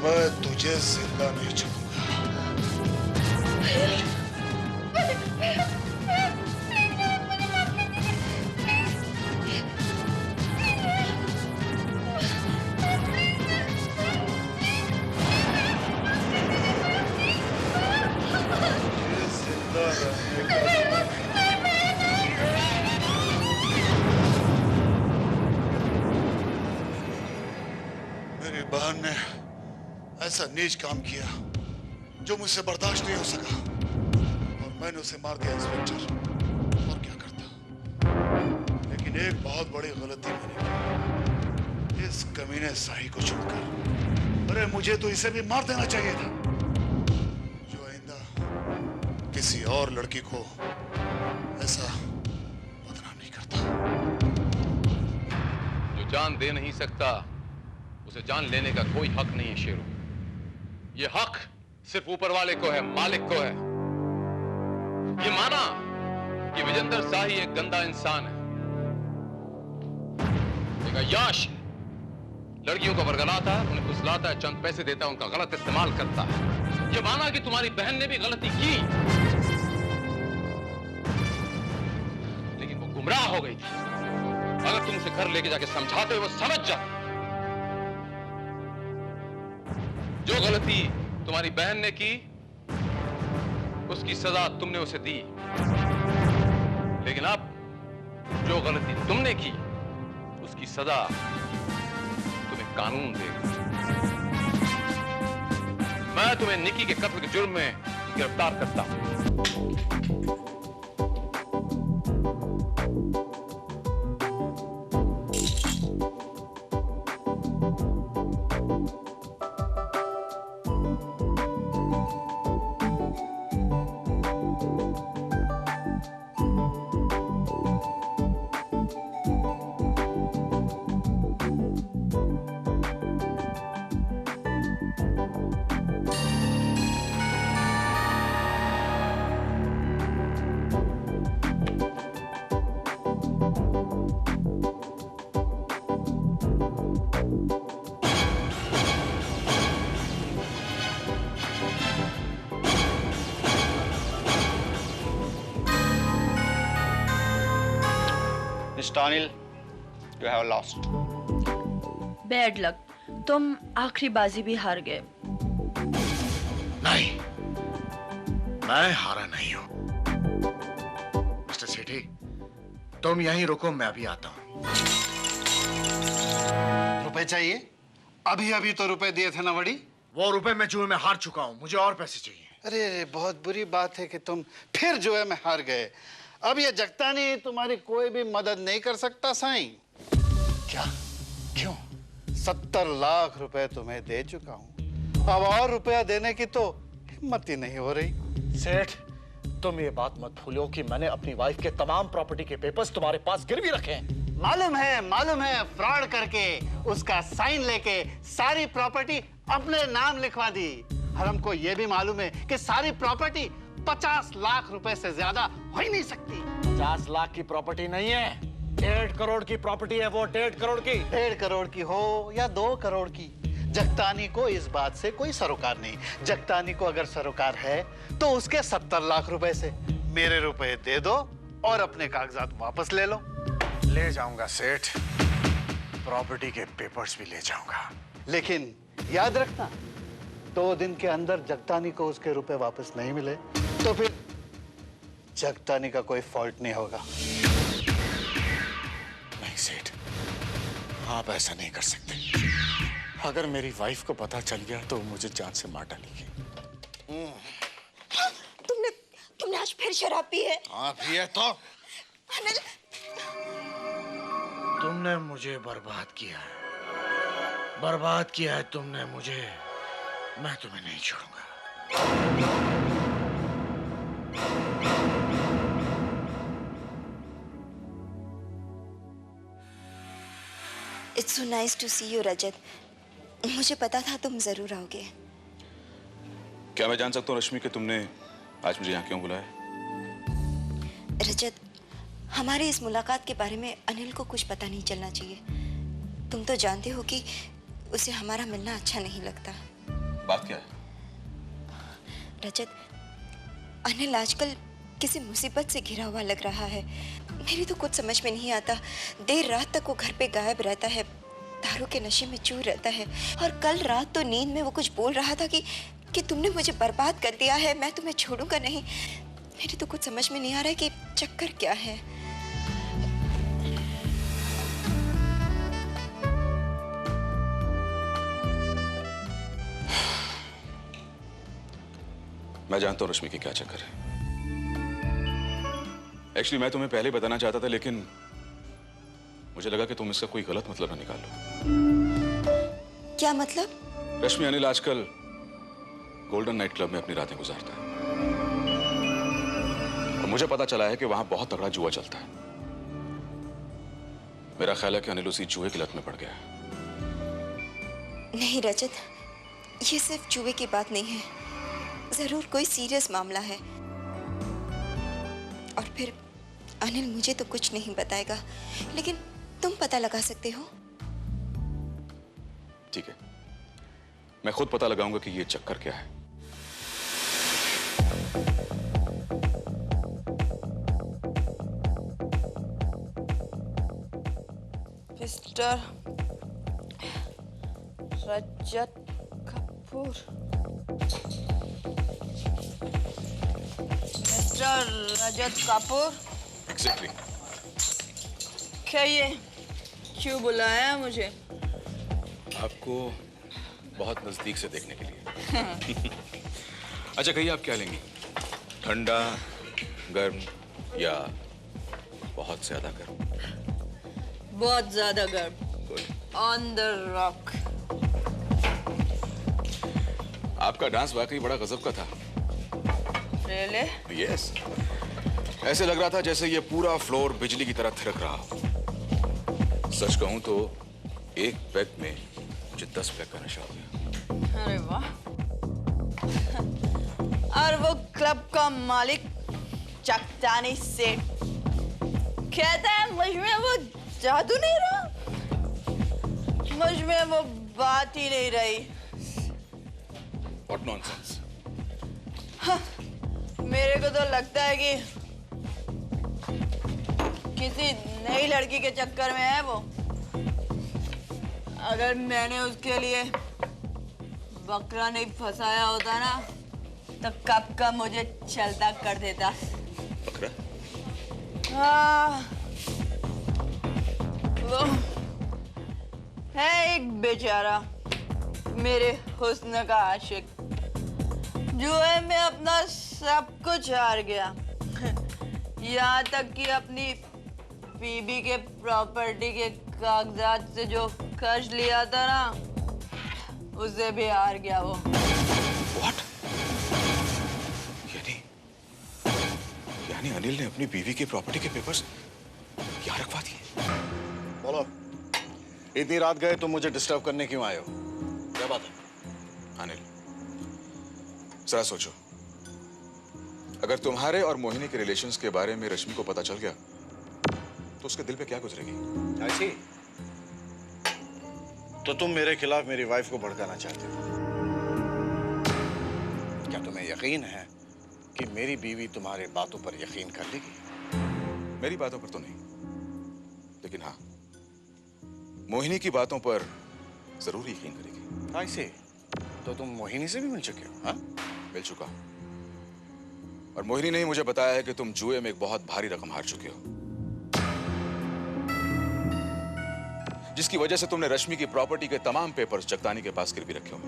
मैं तुझे जिंदा नहीं छोड़ूंगा। जिंदा रहने का बहन ने ऐसा नीच काम किया जो मुझसे बर्दाश्त नहीं हो सका और मैंने उसे मार दिया इंस्पेक्टर। और क्या करता, लेकिन एक बहुत बड़ी गलती मैंने की, इस कमीने साही को छोड़कर। अरे मुझे तो इसे भी मार देना चाहिए था, जो आइंदा किसी और लड़की को ऐसा बदनाम नहीं करता। जो जान दे नहीं सकता उसे जान लेने का कोई हक नहीं है शेरू। ये हक सिर्फ ऊपर वाले को है, मालिक को है। ये माना कि विजेंद्र शाही एक गंदा इंसान है, एक अय्याश है, लड़कियों को बरगलाता है, उन्हें फुसलाता है, चंद पैसे देता है, उनका गलत इस्तेमाल करता है। ये माना कि तुम्हारी बहन ने भी गलती की, लेकिन वो गुमराह हो गई थी। अगर तुम उसे घर लेके जाके समझाते वो समझ जाती। जो गलती तुम्हारी बहन ने की उसकी सजा तुमने उसे दी, लेकिन अब जो गलती तुमने की उसकी सजा तुम्हें कानून देगा। मैं तुम्हें निकी के कत्ल के जुर्म में गिरफ्तार करता हूं। Mr. Anil, you have lost. Bad luck, तुम आखिरी बाजी भी हार गए। नहीं, मैं हारा नहीं हूं। मिस्टर सेठी, तुम यहीं रुको, मैं अभी आता हूं। रुपए चाहिए? अभी अभी तो रुपए दिए थे ना बड़ी। वो रुपए मैं जुए में हार चुका हूं, मुझे और पैसे चाहिए। अरे बहुत बुरी बात है कि तुम फिर जुए में हार गए। अब ये जगतानी तुम्हारी कोई भी मदद नहीं कर सकता साईं। क्या? क्यों? 70 लाख रुपए तुम्हें दे चुका हूं, अब और रुपया देने की तो हिम्मत ही नहीं हो रही। सेठ, तुम ये बात मत भूलो कि मैंने अपनी वाइफ के तमाम प्रॉपर्टी के पेपर्स तुम्हारे पास गिरवी रखे हैं। मालूम है, फ्रॉड करके उसका साइन लेके सारी प्रॉपर्टी अपने नाम लिखवा दी। और हमको ये भी मालूम है कि सारी प्रॉपर्टी 50 लाख रुपए से ज्यादा हो ही नहीं सकती। 50 लाख की प्रॉपर्टी नहीं है, 1.5 करोड़ की प्रॉपर्टी है वो। 1.5 करोड़ की। 1.5 करोड़ की हो या 2 करोड़ की, जगतानी को इस बात से कोई सरोकार नहीं। जगतानी को अगर सरोकार है तो उसके 70 लाख रुपए से मेरे रुपए दे दो और अपने कागजात वापस ले लो। ले जाऊंगा सेठ, प्रॉपर्टी के पेपर्स भी ले जाऊंगा। लेकिन याद रखना, 2 दिन के अंदर जगतानी को उसके रुपए वापस नहीं मिले तो फिर जगतानी का कोई फॉल्ट नहीं होगा। नहीं सेठ, आप ऐसा नहीं कर सकते। अगर मेरी वाइफ को पता चल गया तो मुझे जान से मार डालेगी। तुमने आज फिर शराब पी है? हाँ पिए तो। अनिल, तुमने मुझे बर्बाद किया है, बर्बाद किया है तुमने मुझे। मैं तुम्हें नहीं छोड़ूंगा। It's so nice to see you, रजत। मुझे पता था तुम जरूर आओगे। क्या मैं जान सकता हूँ रश्मि कि तुमने आज मुझे यहाँ क्यों बुलाया? रजत, हमारी इस मुलाकात के बारे में अनिल को कुछ पता नहीं चलना चाहिए। तुम तो जानते हो कि उसे हमारा मिलना अच्छा नहीं लगता। बात क्या है? रजत, अनिल आजकल किसी मुसीबत से घिरा हुआ लग रहा है। मेरी तो कुछ समझ में नहीं आता। देर रात तक वो घर पे गायब रहता है, दारू के नशे में चूर रहता है। और कल रात तो नींद में वो कुछ बोल रहा था कि तुमने मुझे बर्बाद कर दिया है, मैं तुम्हें छोड़ूंगा नहीं। मेरी तो कुछ समझ में नहीं आ रहा है कि चक्कर क्या है। मैं जानता हूं रश्मि की क्या चक्कर है। एक्चुअली मैं तुम्हें पहले बताना चाहता था, लेकिन मुझे लगा कि तुम इसका कोई गलत मतलब ना निकाल लो। क्या मतलब? रश्मि, अनिल आजकल गोल्डन नाइट क्लब में अपनी रातें गुजारता है और मुझे पता चला है कि वहां बहुत तगड़ा जुआ चलता है। मेरा ख्याल है कि अनिल उसी जुए की लत में पड़ गया है। नहीं रजत, ये सिर्फ जुए की बात नहीं है, जरूर कोई सीरियस मामला है। और फिर अनिल मुझे तो कुछ नहीं बताएगा, लेकिन तुम पता लगा सकते हो। ठीक है, मैं खुद पता लगाऊंगा कि ये चक्कर क्या है। मिस्टर रजत कपूर, मिस्टर रजत कपूर। एग्जैक्टली। क्या ये क्यों बुलाया है मुझे? आपको बहुत नजदीक से देखने के लिए। अच्छा कहिए, आप क्या लेंगी? ठंडा, गर्म या बहुत ज्यादा गर्म? बहुत ज्यादा गर्म। On the rock. आपका डांस वाकई बड़ा गजब का था। Really? यस, ऐसे लग रहा था जैसे ये पूरा फ्लोर बिजली की तरह थिरक रहा हो। सच कहूं तो एक पैग में मुझे 10 पैग का नशा हो गया। अरे वाह। और वो क्लब का मालिक चकतानी सेठ कहता है मुझ में वो जादू नहीं रहा, मुझ में वो बात ही नहीं रही। What nonsense? हाँ, मेरे को तो लगता है कि किसी नई लड़की के चक्कर में है वो। अगर मैंने उसके लिए बकरा नहीं फंसाया होता ना, तो कब का मुझे चलता कर देता। बकरा? हाँ, वो है एक बेचारा मेरे हुस्न का आशिक, जुए में अपना सब कुछ हार गया, यहाँ तक कि अपनी बीबी के प्रॉपर्टी के कागजात से जो कर्ज लिया था ना, उसे भी हार गया वो। What? यानी अनिल ने अपनी बीवी की प्रॉपर्टी के पेपर्स यहाँ रखवा दिए। बोलो, इतनी रात गए तुम मुझे डिस्टर्ब करने क्यों आए हो? क्या बात है? अनिल, जरा सोचो, अगर तुम्हारे और मोहिनी के रिलेशंस के बारे में रश्मि को पता चल गया तो उसके दिल पे क्या गुजरेगी? ऐसी? तो तुम मेरे खिलाफ मेरी वाइफ को भड़काना चाहते हो? क्या तुम्हें यकीन है कि मेरी बीवी तुम्हारे बातों पर यकीन कर लेगी? मेरी बातों पर तो नहीं, लेकिन हाँ, मोहिनी की बातों पर जरूर यकीन करेगी। ऐसे? तो तुम मोहिनी से भी मिल चुके हो? हाँ? मिल चुका हूं, और मोहिनी ने मुझे बताया है कि तुम जुए में एक बहुत भारी रकम हार चुके हो, जिसकी वजह से तुमने रश्मि की प्रॉपर्टी के तमाम पेपर्स जगतानी के पास गिरवी रखे हुए।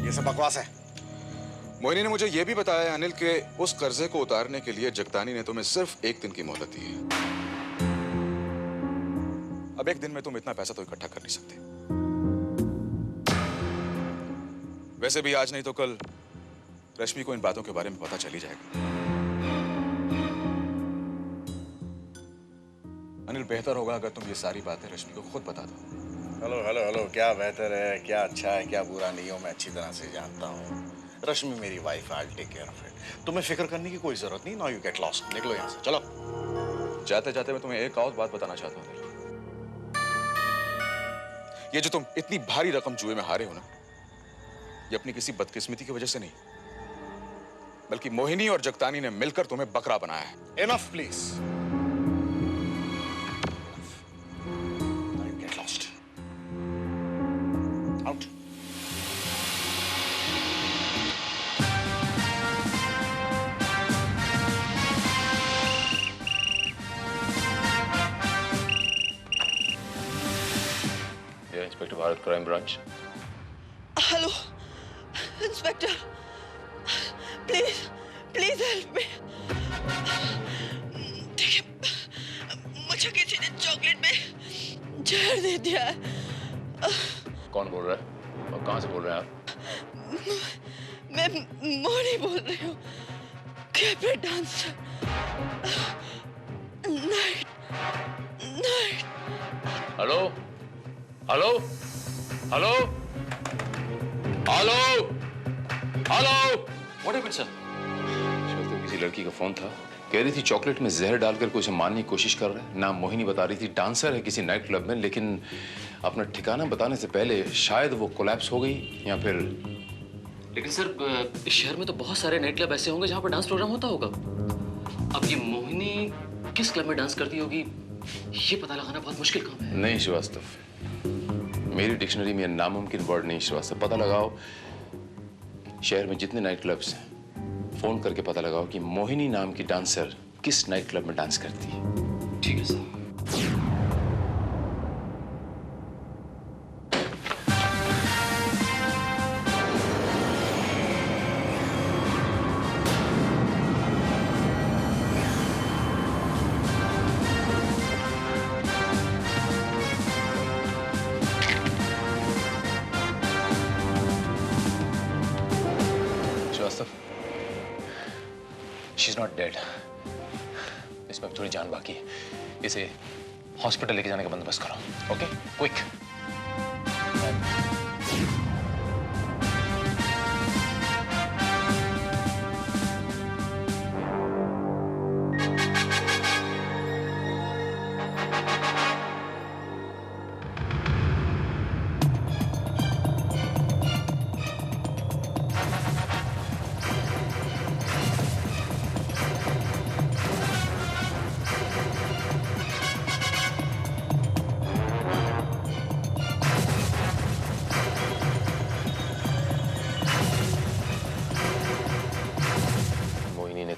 ये सब बकवास है। मोहिनी ने मुझे यह भी बताया है अनिल के उस कर्जे को उतारने के लिए जगतानी ने तुम्हें सिर्फ 1 दिन की मोहलत दी है। अब 1 दिन में तुम इतना पैसा तो इकट्ठा कर नहीं सकते। वैसे भी आज नहीं तो कल रश्मि को इन बातों के बारे में पता चल ही जाएगा। अनिल, बेहतर होगा अगर तुम ये सारी बातें रश्मि को खुद बता दो। हेलो हेलो हेलो, क्या बेहतर है, क्या अच्छा है, क्या बुरा नहीं हो, मैं अच्छी तरह से जानता हूँ। रश्मि मेरी वाइफ है, I will take care of it. तुम्हें फिक्र करने की कोई जरूरत नहीं। Now you get lost. निकलो यहाँ से, चलो। जाते जाते मैं तुम्हें एक और बात बताना चाहता हूँ। ये जो तुम इतनी भारी रकम जुए में हारे हो ना, ये अपनी किसी बदकिस्मती की वजह से नहीं, बल्कि मोहिनी और जगतानी ने मिलकर तुम्हें बकरा बनाया है। Enough, please. Now you get lost. Out. Inspector Bharat, crime branch. Hello inspector, please please help me. देखिए, मुझे किसी ने चॉकलेट में जहर दे दिया है। कौन बोल रहा है और कहां से बोल रहे हैं आप? मैं मोनी बोल रही हूँ, cabaret dancer. Night night. Hello hello hello hello hello. What happened sir? तो किसी लड़की का फोन था, कह रही थी चॉकलेट में जहर डालकर कुछ मारने की कोशिश कर रहा है। नाम मोहिनी बता रही थी, डांसर है किसी नाइट क्लब में, लेकिन अपना ठिकाना बताने से पहले शायद वो कोलैप्स हो गई या फिर। लेकिन सर, इस शहर में तो बहुत सारे नाइट क्लब ऐसे होंगे जहाँ पर डांस प्रोग्राम होता होगा। अब ये मोहिनी किस क्लब में डांस करती होगी, ये पता लगाना बहुत मुश्किल काम है। नहीं श्रीवास्तव, मेरी डिक्शनरी में नामुमकिन वर्ड नहीं श्रीवास्तव। पता लगाओ शहर में जितने नाइट क्लब्स हैं, फोन करके पता लगाओ कि मोहिनी नाम की डांसर किस नाइट क्लब में डांस करती है। ठीक है सर। She's not dead. इसमें थोड़ी जान बाकी है। इसे हॉस्पिटल लेके जाने का बंदोबस्त करो। Okay, quick.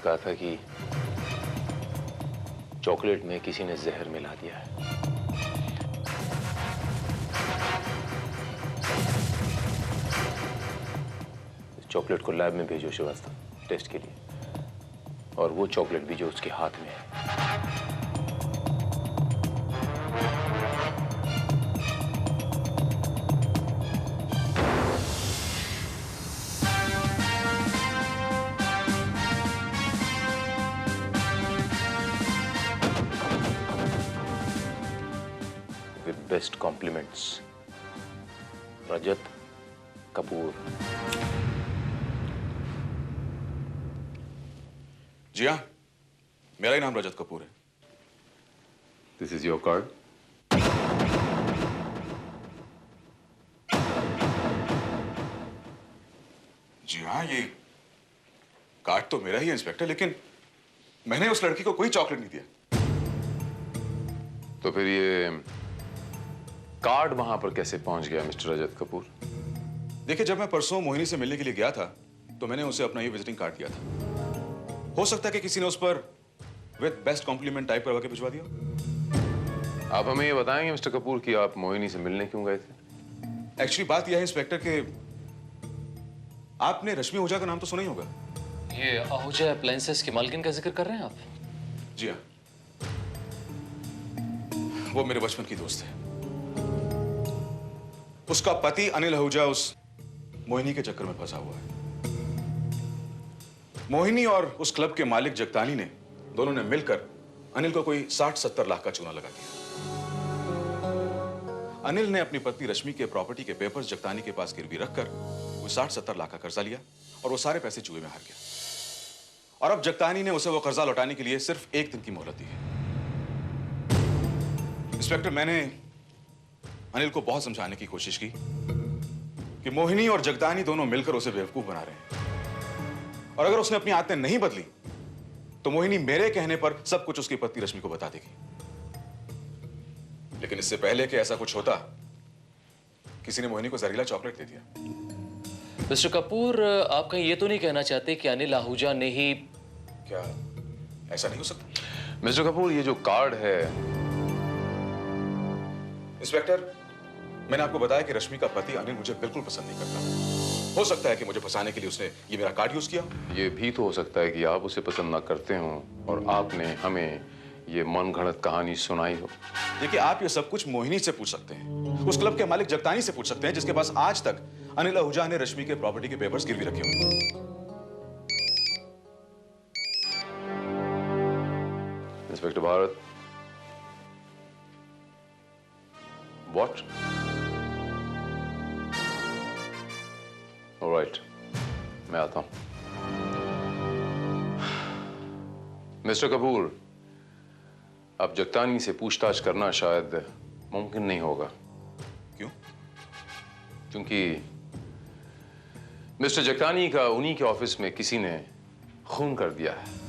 कहा था कि चॉकलेट में किसी ने जहर मिला दिया है। चॉकलेट को लैब में भेजो श्रीवास्तव, टेस्ट के लिए, और वो चॉकलेट भी जो उसके हाथ में है। Best compliments, Rajat Kapoor. जी हाँ, मेरा ही नाम रजत कपूर है। This is your card. जी हाँ, ये कार्ड तो मेरा ही है इंस्पेक्टर, लेकिन मैंने उस लड़की को कोई चॉकलेट नहीं दिया। तो फिर ये कार्ड वहां पर कैसे पहुंच गया मिस्टर रजत कपूर? देखिए, जब मैं परसों मोहिनी से मिलने के लिए गया था तो मैंने उसे अपना ये विजिटिंग कार्ड दिया था। हो सकता है कि किसी ने उस पर विद बेस्ट कॉम्प्लीमेंट टाइप करवा के भिजवा दिया। आप हमें ये बताएंगे मिस्टर कपूर कि आप मोहिनी से मिलने क्यों गए थे? एक्चुअली बात यह है इंस्पेक्टर कि आपने रश्मि आहूजा का नाम तो सुना ही होगा। ये आहूजा अप्लायंसेस की मालकिन का जिक्र कर रहे हैं आप? जी हाँ, वो मेरे बचपन की दोस्त है। उसका पति अनिल आहूजा उस मोहिनी के चक्कर में फंसा हुआ है। मोहिनी और उस क्लब के मालिक जगतानी ने दोनों ने मिलकर अनिल को कोई 60-70 लाख का चूना लगा दिया। अनिल ने अपनी पत्नी रश्मि के प्रॉपर्टी के पेपर्स जगतानी के पास गिरवी रखकर वो 60-70 लाख का कर्जा लिया और वो सारे पैसे जुए में हार गया। और अब जगतानी ने उसे वो कर्जा लौटाने के लिए सिर्फ 1 दिन की मोहलत दी है। इंस्पेक्टर, मैंने अनिल को बहुत समझाने की कोशिश की कि मोहिनी और जगतानी दोनों मिलकर उसे बेवकूफ बना रहे हैं, और अगर उसने अपनी आदतें नहीं बदली तो मोहिनी मेरे कहने पर सब कुछ उसकी पत्नी रश्मि को बता देगी। लेकिन इससे पहले कि ऐसा कुछ होता, किसी ने मोहिनी को जहरीला चॉकलेट दे दिया। मिस्टर कपूर, आप कहीं ये तो नहीं कहना चाहते कि अनिल आहूजा ने ही? क्या ऐसा नहीं हो सकता? मिस्टर कपूर, ये जो कार्ड है। इंस्पेक्टर, मैंने आपको बताया कि रश्मि का पति अनिल मुझे बिल्कुल पसंद नहीं करता। हो सकता है कि मुझे फंसाने के लिए उसने ये मेरा कार्ड यूज किया। ये भी तो हो सकता है कि आप उसे पसंद ना करते हो और आपने हमें ये मनगढ़ंत कहानी सुनाई हो। देखिए, आप ये सब कुछ मोहिनी से पूछ सकते हैं, उस क्लब के मालिक जगतानी से पूछ सकते हैं जिसके पास आज तक अनिल आहूजा ने रश्मि के प्रॉपर्टी के पेपर्स गिरवी रखे हुए हैं। Inspector Bharat, what? ऑलराइट, मैं आता हूं। मिस्टर कपूर, अब जगतानी से पूछताछ करना शायद मुमकिन नहीं होगा। क्यों? क्योंकि मिस्टर जगतानी का उन्हीं के ऑफिस में किसी ने खून कर दिया है।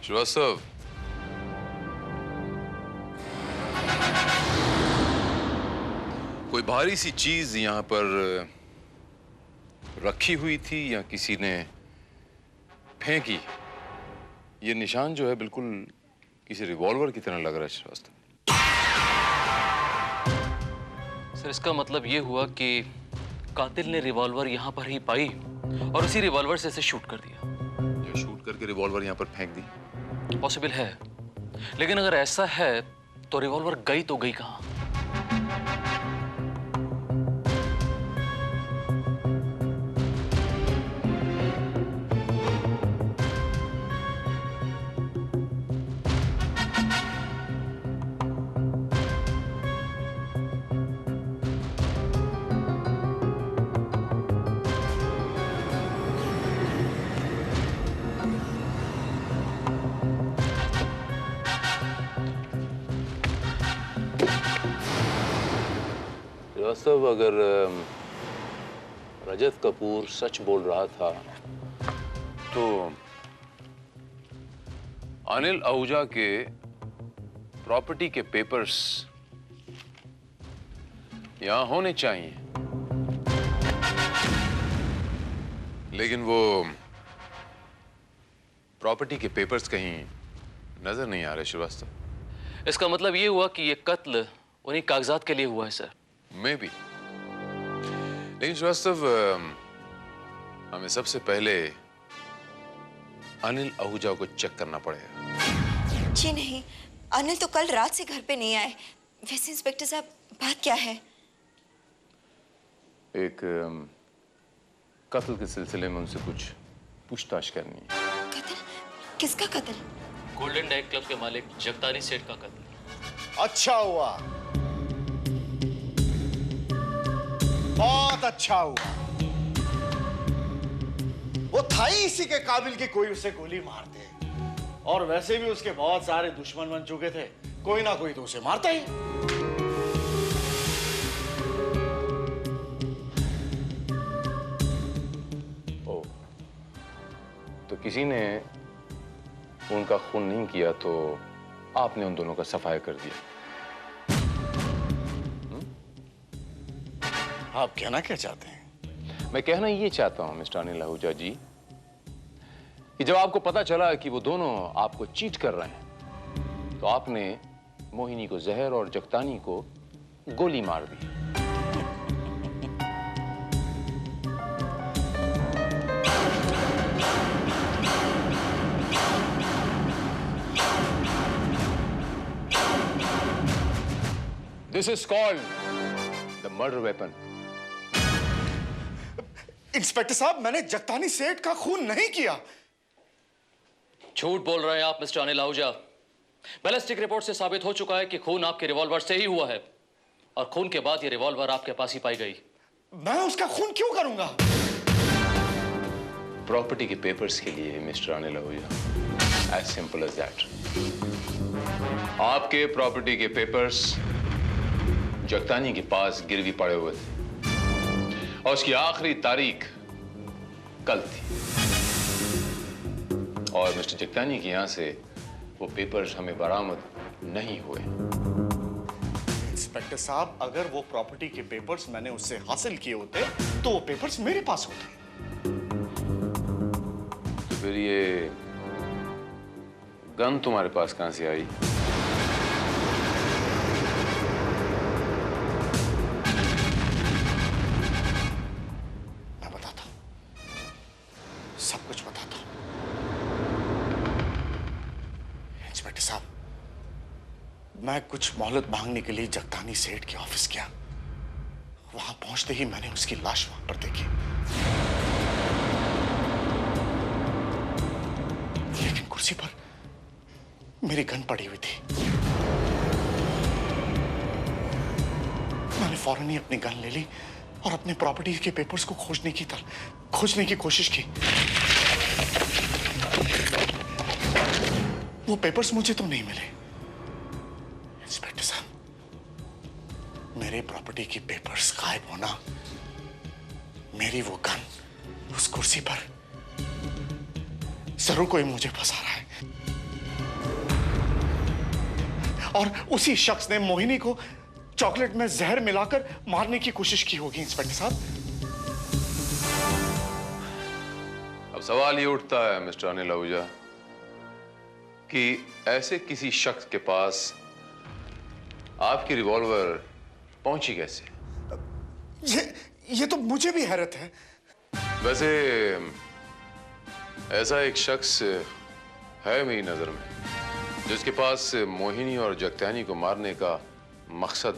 श्रीवास्तव, कोई भारी सी चीज यहां पर रखी हुई थी या किसी ने फेंकी? ये निशान जो है बिल्कुल किसी रिवॉल्वर की तरह लग रहा है श्रीवास्तव। सर, इसका मतलब ये हुआ कि कातिल ने रिवॉल्वर यहां पर ही पाई और उसी रिवॉल्वर से इसे शूट कर दिया। या शूट करके रिवॉल्वर यहां पर फेंक दी? पॉसिबल है, लेकिन अगर ऐसा है तो रिवॉल्वर गई तो गई कहां? श्रीवास्तव, अगर रजत कपूर सच बोल रहा था तो अनिल आहूजा के प्रॉपर्टी के पेपर्स यहां होने चाहिए, लेकिन वो प्रॉपर्टी के पेपर्स कहीं नजर नहीं आ रहे श्रीवास्तव। इसका मतलब ये हुआ कि ये कत्ल उन्हीं कागजात के लिए हुआ है सर। मे बी, लेकिन श्रीवास्तव हमें सबसे पहले अनिल आहूजा को चेक करना पड़ेगा। जी नहीं, अनिल तो कल रात से घर पे नहीं आए। वैसे इंस्पेक्टर साहब, बात क्या है? एक कत्ल के सिलसिले में उनसे कुछ पूछताछ करनी है। कत्ल? किसका कत्ल? गोल्डन डाइट क्लब के मालिक जगतानी सेठ का कत्ल। अच्छा हुआ, बहुत अच्छा हुआ। वो था ही इसी के काबिल कि कोई उसे गोली मार दे, और वैसे भी उसके बहुत सारे दुश्मन बन चुके थे, कोई ना कोई तो उसे मारता ही। ओ, तो किसी ने उनका खून नहीं किया तो आपने उन दोनों का सफाया कर दिया। आप कहना क्या चाहते हैं? मैं कहना ये चाहता हूं मिस्टर अनिल आहूजा जी कि जब आपको पता चला कि वो दोनों आपको चीट कर रहे हैं तो आपने मोहिनी को जहर और जगतानी को गोली मार दी। This is called the murder weapon. Inspector साहब, मैंने जगतानी सेठ का खून नहीं किया। झूठ बोल रहे हैं आप mister Anil Ahuja. Ballistic report से साबित हो चुका है कि खून आपके रिवॉल्वर से ही हुआ है और खून के बाद ये रिवॉल्वर आपके पास ही पाई गई। मैं उसका खून क्यों करूंगा? प्रॉपर्टी के पेपर्स के लिए mister Anil Ahuja, as simple as that. आपके प्रॉपर्टी के पेपर्स जगतानी के पास गिरवी पड़े हुए थे और उसकी आखिरी तारीख कल थी और मिस्टर जगतानी के यहां से वो पेपर्स हमें बरामद नहीं हुए। इंस्पेक्टर साहब, अगर वो प्रॉपर्टी के पेपर्स मैंने उससे हासिल किए होते तो वो पेपर्स मेरे पास होते। तो फिर ये गन तुम्हारे पास कहां से आई? मैं बताता हूं, सब कुछ बताता हूं। इंस्पेक्टर साहब, मैं कुछ मोहलत मांगने के लिए जगतानी सेठ के ऑफिस गया। वहां पहुंचते ही मैंने उसकी लाश वहां पर देखी, लेकिन कुर्सी पर मेरी गन पड़ी हुई थी। मैंने फौरन ही अपनी गन ले ली और अपने प्रॉपर्टी के पेपर्स को खोजने की कोशिश की। वो पेपर्स मुझे तो नहीं मिले। इंस्पेक्टर साहब, मेरे प्रॉपर्टी की पेपर्स गायब होना, मेरी वो गन उस कुर्सी पर, जरूर कोई मुझे फंसा रहा है। और उसी शख्स ने मोहिनी को चॉकलेट में जहर मिलाकर मारने की कोशिश की होगी। इंस्पेक्टर साहब, अब सवाल ये उठता है मिस्टर अनिल आहूजा कि ऐसे किसी शख्स के पास आपकी रिवॉल्वर पहुंची कैसे? ये तो मुझे भी हैरत है। वैसे ऐसा एक शख्स है मेरी नजर में जिसके पास मोहिनी और जगतानी को मारने का मकसद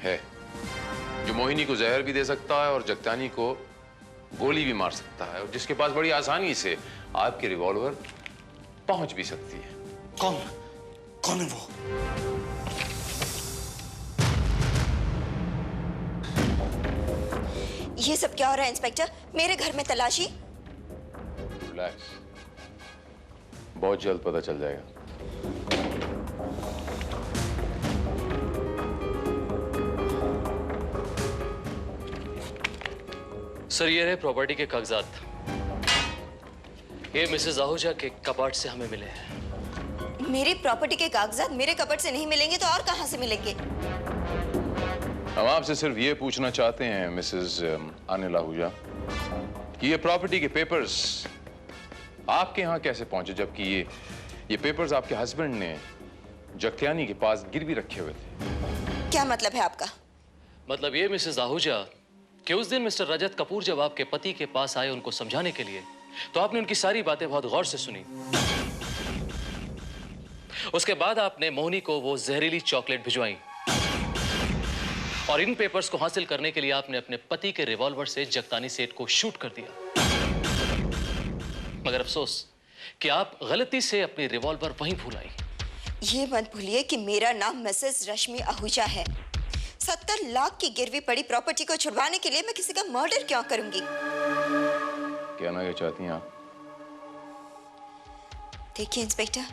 है, जो मोहिनी को जहर भी दे सकता है और जगतानी को गोली भी मार सकता है और जिसके पास बड़ी आसानी से आपकी रिवॉल्वर पहुंच भी सकती है। कौन है वो? ये सब क्या हो रहा है इंस्पेक्टर? मेरे घर में तलाशी? रिलैक्स, बहुत जल्द पता चल जाएगा। सर, ये रहे प्रॉपर्टी के कागजात। ये मिसेस आहूजा के कबाट से हमें मिले हैं। मेरी प्रॉपर्टी के कागजात मेरे कपट से नहीं मिलेंगे तो और कहां से मिलेंगे? हम आपसे सिर्फ ये पूछना चाहते हैं मिसेस अनिल आहूजा कि ये प्रॉपर्टी के पेपर्स आपके यहाँ कैसे पहुंचे, जबकि ये पेपर्स आपके हस्बैंड ने जगतानी के पास गिरवी रखे हुए थे। क्या मतलब है आपका? मतलब ये मिसेस आहूजा कि उस दिन मिस्टर रजत कपूर जब आपके पति के पास आए उनको समझाने के लिए, तो आपने उनकी सारी बातें बहुत गौर से सुनी। उसके बाद आपने मोहिनी को वो जहरीली चॉकलेट भिजवाई और इन पेपर्स को हासिल करने के लिए आपने अपने पति के रिवॉल्वर से जगतानी सेठ को शूट कर दिया। मगर अफसोस कि आप गलती से अपनी रिवॉल्वर वहीं भूल आई। ये मत भूलिए कि मेरा नाम मिसेस रश्मि आहूजा है। 70 लाख की गिरवी पड़ी प्रॉपर्टी को छुड़वाने के लिए मैं किसी का मर्डर क्यों करूंगी? कहना क्या चाहती हैं आप? देखिए इंस्पेक्टर,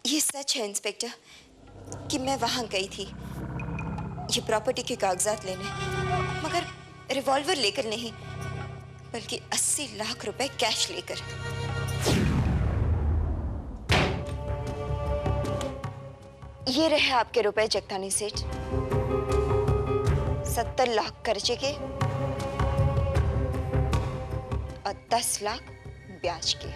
ये सच है इंस्पेक्टर कि मैं वहां गई थी ये प्रॉपर्टी के कागजात लेने, मगर रिवॉल्वर लेकर नहीं बल्कि 80 लाख रुपए कैश लेकर। ये रहे आपके रुपए जगतानी सेठ, 70 लाख कर्जे के और 10 लाख ब्याज के।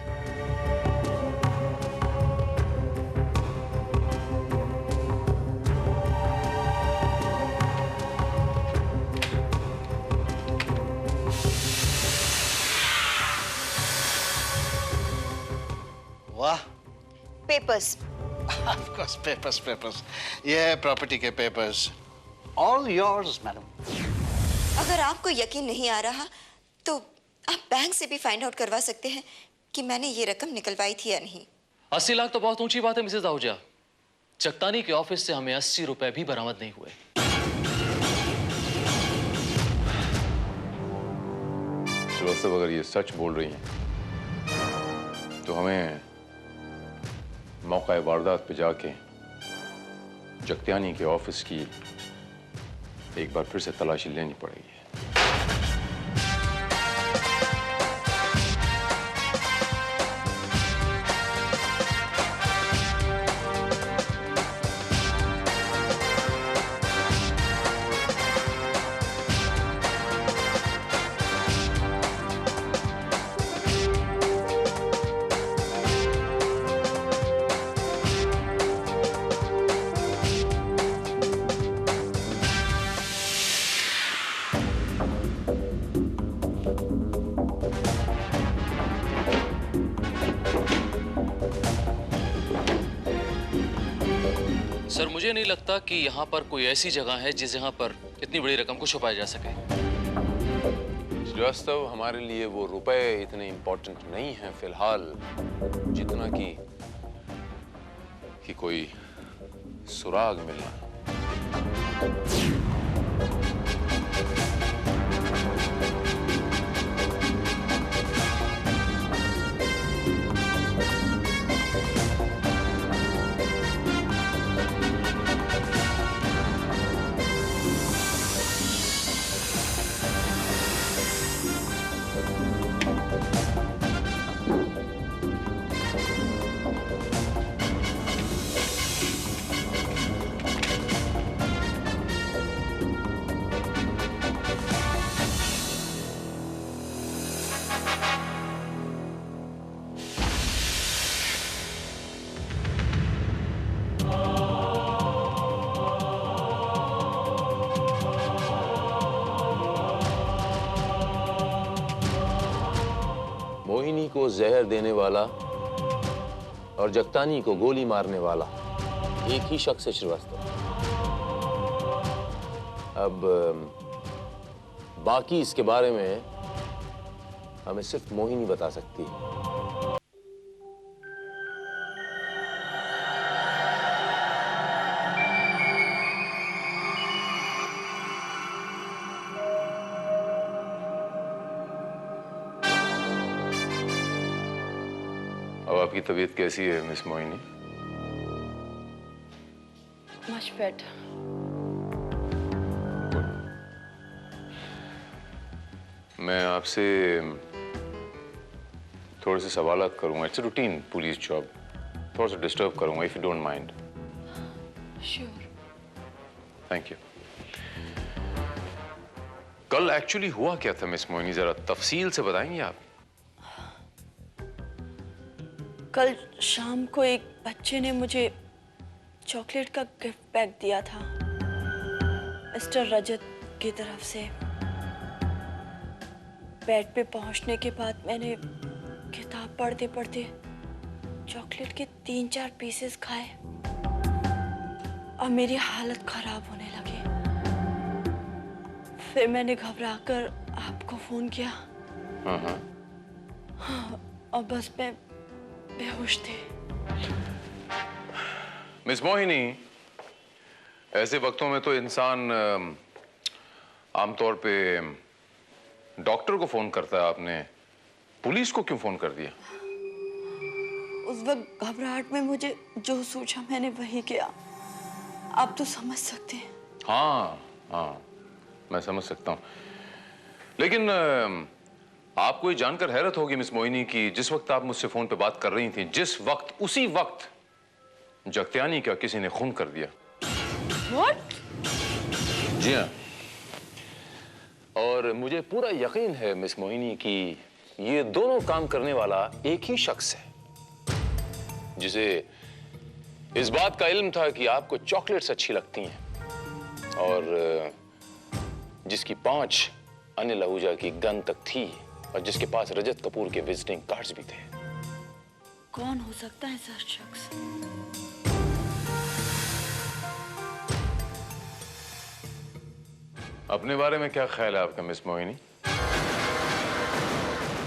वाह, पेपर्स। Of course, papers. ये है प्रॉपर्टी के पेपर्स, all yours, मैडम। अगर आपको यकीन नहीं आ रहा तो आप बैंक से भी फाइंड आउट करवा सकते हैं कि मैंने ये रकम निकलवाई थी या नहीं। 80 लाख तो बहुत ऊंची बात है मिसेस आहूजा। जगतानी के ऑफिस से हमें 80 रुपए भी बरामद नहीं हुए। श्रीवास्तव, अगर ये सच बोल रही हैं तो हमें मौका वारदात पे जाके जगत्यानी के ऑफिस की एक बार फिर से तलाशी लेनी पड़ेगी। सर, मुझे नहीं लगता कि यहाँ पर कोई ऐसी जगह है जिस जगह पर इतनी बड़ी रकम को छुपाया जा सके। श्रीवास्तव, हमारे लिए वो रुपए इतने इंपॉर्टेंट नहीं हैं फिलहाल, जितना कि कोई सुराग मिलना। मोहिनी को जहर देने वाला और जगतानी को गोली मारने वाला एक ही शख्स है श्रीवास्तव। अब बाकी इसके बारे में हमें सिर्फ मोहिनी बता सकती है। अब आपकी तबीयत कैसी है मिस मोहिनी? Much better. मैं आपसे थोड़े से सवाल करूंगा। It's routine police job. थोड़ा सा डिस्टर्ब करूंगा if you don't mind. Sure. Thank you. कल एक्चुअली हुआ क्या था मिस मोहिनी, जरा तफसील से बताएंगे आप? कल शाम को एक बच्चे ने मुझे चॉकलेट का गिफ्ट पैक दिया था मिस्टर रजत की तरफ से। बेड पे पहुंचने के बाद मैंने किताब पढ़ते पढ़ते चॉकलेट के 3-4 पीसेस खाए और मेरी हालत खराब होने लगी। फिर मैंने घबराकर आपको फोन किया। हाँ, और बस मैं बेहोश थे। मिस मोहिनी, ऐसे वक्तों में तो इंसान आमतौर पे डॉक्टर को फोन करता है। आपने पुलिस को क्यों फोन कर दिया? उस वक्त घबराहट में मुझे जो सोचा मैंने वही किया। आप तो समझ सकते हैं। हाँ, मैं समझ सकता हूँ। लेकिन आपको ये जानकर हैरत होगी मिस मोहिनी कि जिस वक्त आप मुझसे फोन पे बात कर रही थी, जिस वक्त उसी वक्त जगत्यानी का किसी ने खून कर दिया। What? जी हाँ। और मुझे पूरा यकीन है मिस मोहिनी कि ये दोनों काम करने वाला एक ही शख्स है, जिसे इस बात का इल्म था कि आपको चॉकलेट्स अच्छी लगती हैं और जिसकी 5 अनिल आहूजा की गन तक थी और जिसके पास रजत कपूर के विजिटिंग कार्ड्स भी थे। कौन हो सकता है ऐसा शख्स? अपने बारे में क्या ख्याल है आपका मिस मोहिनी?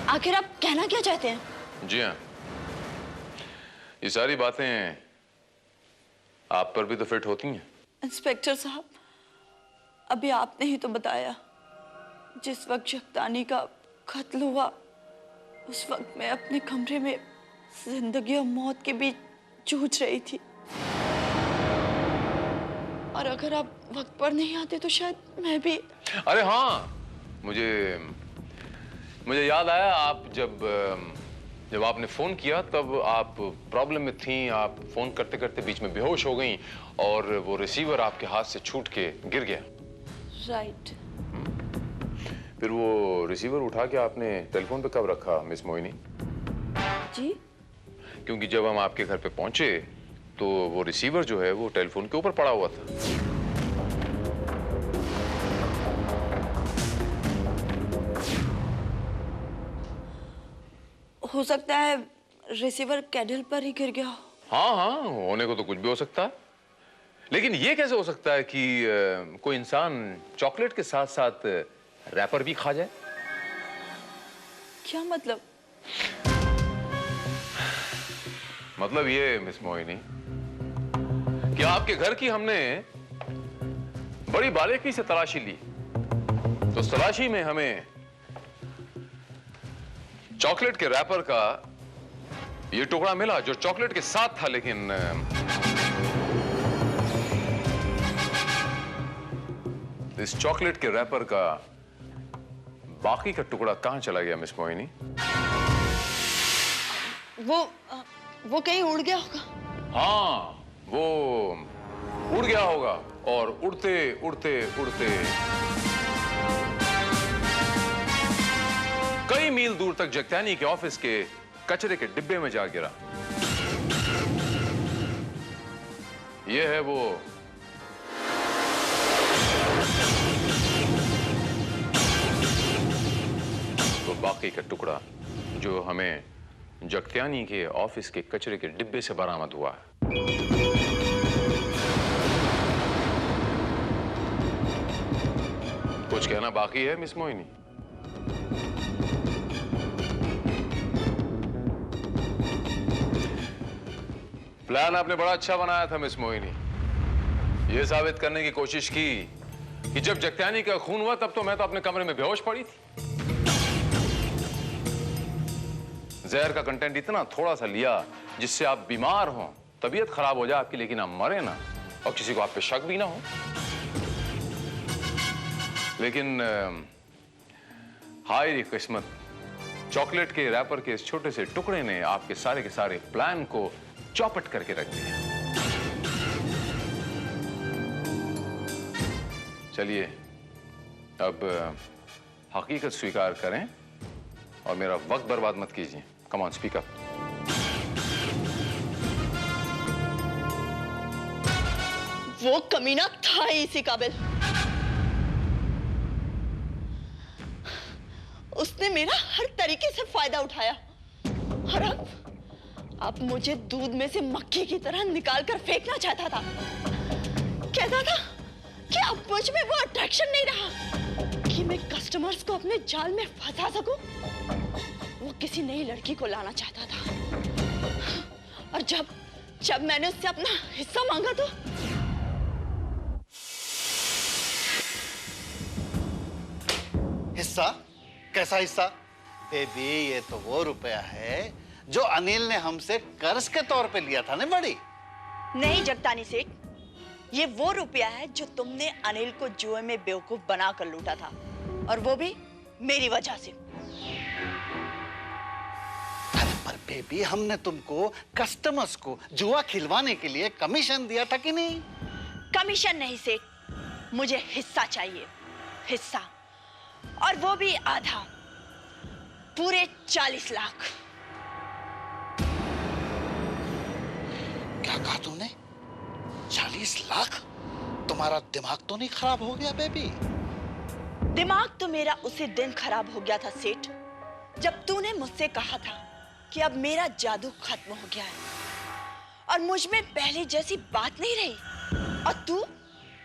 आखिर आप कहना क्या चाहते हैं? जी हाँ, ये सारी बातें आप पर भी तो फिट होती हैं। इंस्पेक्टर साहब, अभी आपने ही तो बताया जिस वक्त जगतानी का कत्ल हुआ उस वक्त मैं अपने कमरे में जिंदगी और मौत के बीच जूझ रही थी, और अगर आप वक्त पर नहीं आते तो शायद मैं भी। अरे हाँ, मुझे याद आया, आप जब आपने फोन किया तब आप प्रॉब्लम में थी। आप फोन करते करते बीच में बेहोश हो गई और वो रिसीवर आपके हाथ से छूट के गिर गया। राइट। फिर वो रिसीवर उठा के आपने टेलीफोन पे कब रखा मिस मोहिनी? जी? क्योंकि जब हम आपके घर पे पहुंचे तो वो रिसीवर जो है वो टेलीफोन के ऊपर पड़ा हुआ था। हो सकता है रिसीवर कैडल पर ही गिर गया हो। हाँ, होने को तो कुछ भी हो सकता है, लेकिन ये कैसे हो सकता है कि कोई इंसान चॉकलेट के साथ साथ रैपर भी खा जाए? क्या मतलब? मतलब ये मिस मोहिनी कि आपके घर की हमने बड़ी बारीकी से तलाशी ली, तो उस तलाशी में हमें चॉकलेट के रैपर का ये टुकड़ा मिला जो चॉकलेट के साथ था, लेकिन इस चॉकलेट के रैपर का बाकी का टुकड़ा कहां चला गया मिस मोहिनी? वो कहीं उड़ गया होगा। हाँ, वो उड़ गया होगा, और उड़ते उड़ते उड़ते कई मील दूर तक जगतानी के ऑफिस के कचरे के डिब्बे में जा गिरा। ये है वो बाकी का टुकड़ा जो हमें जगत्यानी के ऑफिस के कचरे के डिब्बे से बरामद हुआ है। कुछ कहना बाकी है मिस मोहिनी? प्लान आपने बड़ा अच्छा बनाया था मिस मोहिनी। यह साबित करने की कोशिश की कि जब जगत्यानी का खून हुआ तब तो मैं तो अपने कमरे में बेहोश पड़ी थी। जहर का कंटेंट इतना थोड़ा सा लिया जिससे आप बीमार हो, तबीयत खराब हो जाए आपकी, लेकिन आप मरे ना और किसी को आप पे शक भी ना हो। लेकिन हाय रे किस्मत, चॉकलेट के रैपर के इस छोटे से टुकड़े ने आपके सारे के सारे प्लान को चौपट करके रख दिया। चलिए अब हकीकत स्वीकार करें और मेरा वक्त बर्बाद मत कीजिए। Come on, speak up. वो कमीना था ही इसी काबिल। उसने मेरा हर तरीके से फायदा उठाया, और अब मुझे दूध में से मक्खी की तरह निकाल कर फेंकना चाहता था। कहता था कि अब मुझ में वो अट्रैक्शन नहीं रहा कि मैं कस्टमर्स को अपने जाल में फंसा सकूं। वो किसी नई लड़की को लाना चाहता था, और जब मैंने उससे अपना हिस्सा मांगा तो हिस्सा? कैसा हिस्सा? बेबी, ये तो वो रुपया है जो अनिल ने हमसे कर्ज के तौर पे लिया था ना बड़ी। नहीं जगतानी सेठ, ये वो रुपया है जो तुमने अनिल को जुए में बेवकूफ बनाकर लूटा था, और वो भी मेरी वजह से। अरे पर बेबी, हमने तुमको कस्टमर्स को जुआ खिलवाने के लिए कमीशन दिया था कि नहीं? कमीशन नहीं सेठ, मुझे हिस्सा चाहिए, हिस्सा, और वो भी आधा, पूरे 40 लाख। क्या कहा तुमने? 40 लाख? तुम्हारा दिमाग तो नहीं खराब हो गया बेबी? दिमाग तो मेरा उसी दिन खराब हो गया था सेठ, जब तूने मुझसे कहा था कि अब मेरा जादू खत्म हो गया है और मुझ में पहले जैसी बात नहीं रही, और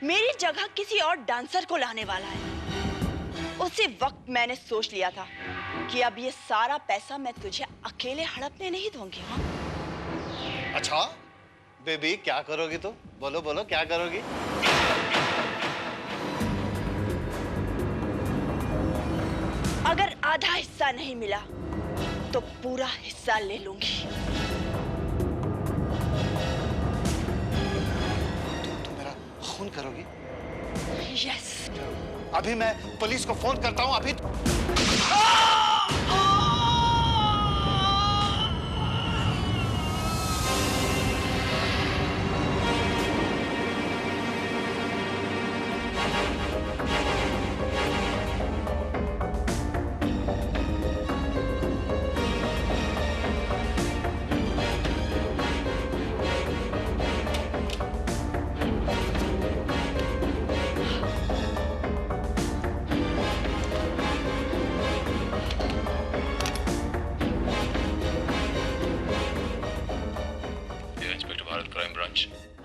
मेरी जगह किसी और डांसर को लाने वाला है। उसी वक्त मैंने सोच लिया था कि अब ये सारा पैसा मैं तुझे अकेले हड़पने नहीं दूंगी। हाँ? अच्छा बेबी, क्या करोगी तुम? बोलो बोलो, क्या करोगी? अगर आधा हिस्सा नहीं मिला तो पूरा हिस्सा ले लूंगी। तुम मेरा खून करोगी? यस। अभी मैं पुलिस को फोन करता हूँ। अभी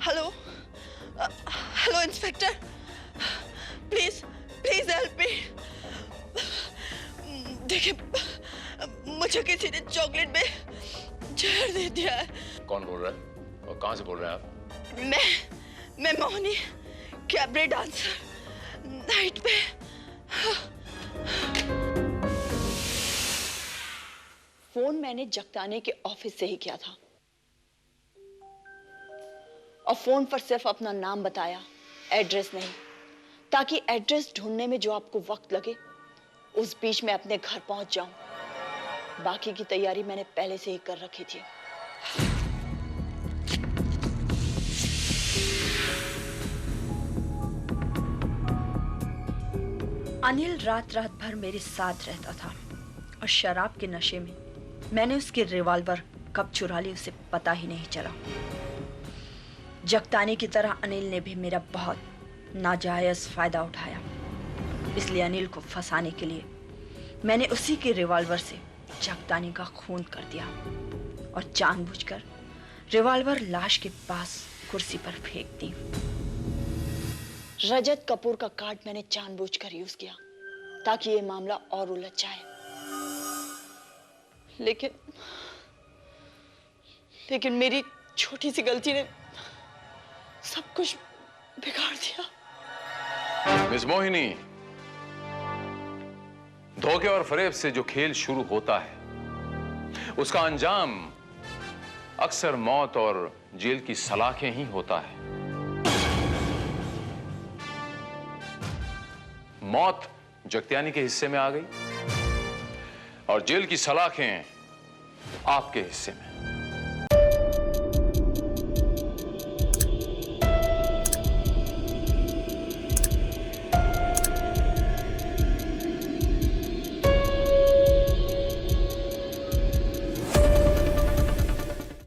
hello hello inspector, please please help me. देखिए, मुझे किसी ने चॉकलेट में जहर दे दिया है। कौन बोल रहा है और कहां से बोल रहे हैं आप? मैं मोहिनी, कैबरे डांसर, नाइट पे। फोन मैंने जगताने के ऑफिस से ही किया था और फोन पर सिर्फ अपना नाम बताया, एड्रेस नहीं, ताकि एड्रेस ढूंढने में जो आपको वक्त लगे उस बीच में अपने घर पहुंच जाऊं। बाकी की तैयारी मैंने पहले से ही कर रखी थी। अनिल रात रात भर मेरे साथ रहता था और शराब के नशे में मैंने उसकी रिवॉल्वर कब चुरा ली उसे पता ही नहीं चला। जगतानी की तरह अनिल ने भी मेरा बहुत नाजायज फायदा उठाया, इसलिए अनिल को फंसाने के लिए मैंने उसी के रिवॉल्वर से जगतानी का खून कर दिया और जानबूझकर रिवॉल्वर लाश के पास कुर्सी पर फेंक दी। रजत कपूर का कार्ड मैंने जानबूझकर यूज किया ताकि ये मामला और उलझ जाए, लेकिन मेरी छोटी सी गलती ने सब कुछ बिगाड़ दिया। मिस मोहिनी, धोखे और फरेब से जो खेल शुरू होता है उसका अंजाम अक्सर मौत और जेल की सलाखें ही होता है। मौत जगत्यानी के हिस्से में आ गई और जेल की सलाखें आपके हिस्से में।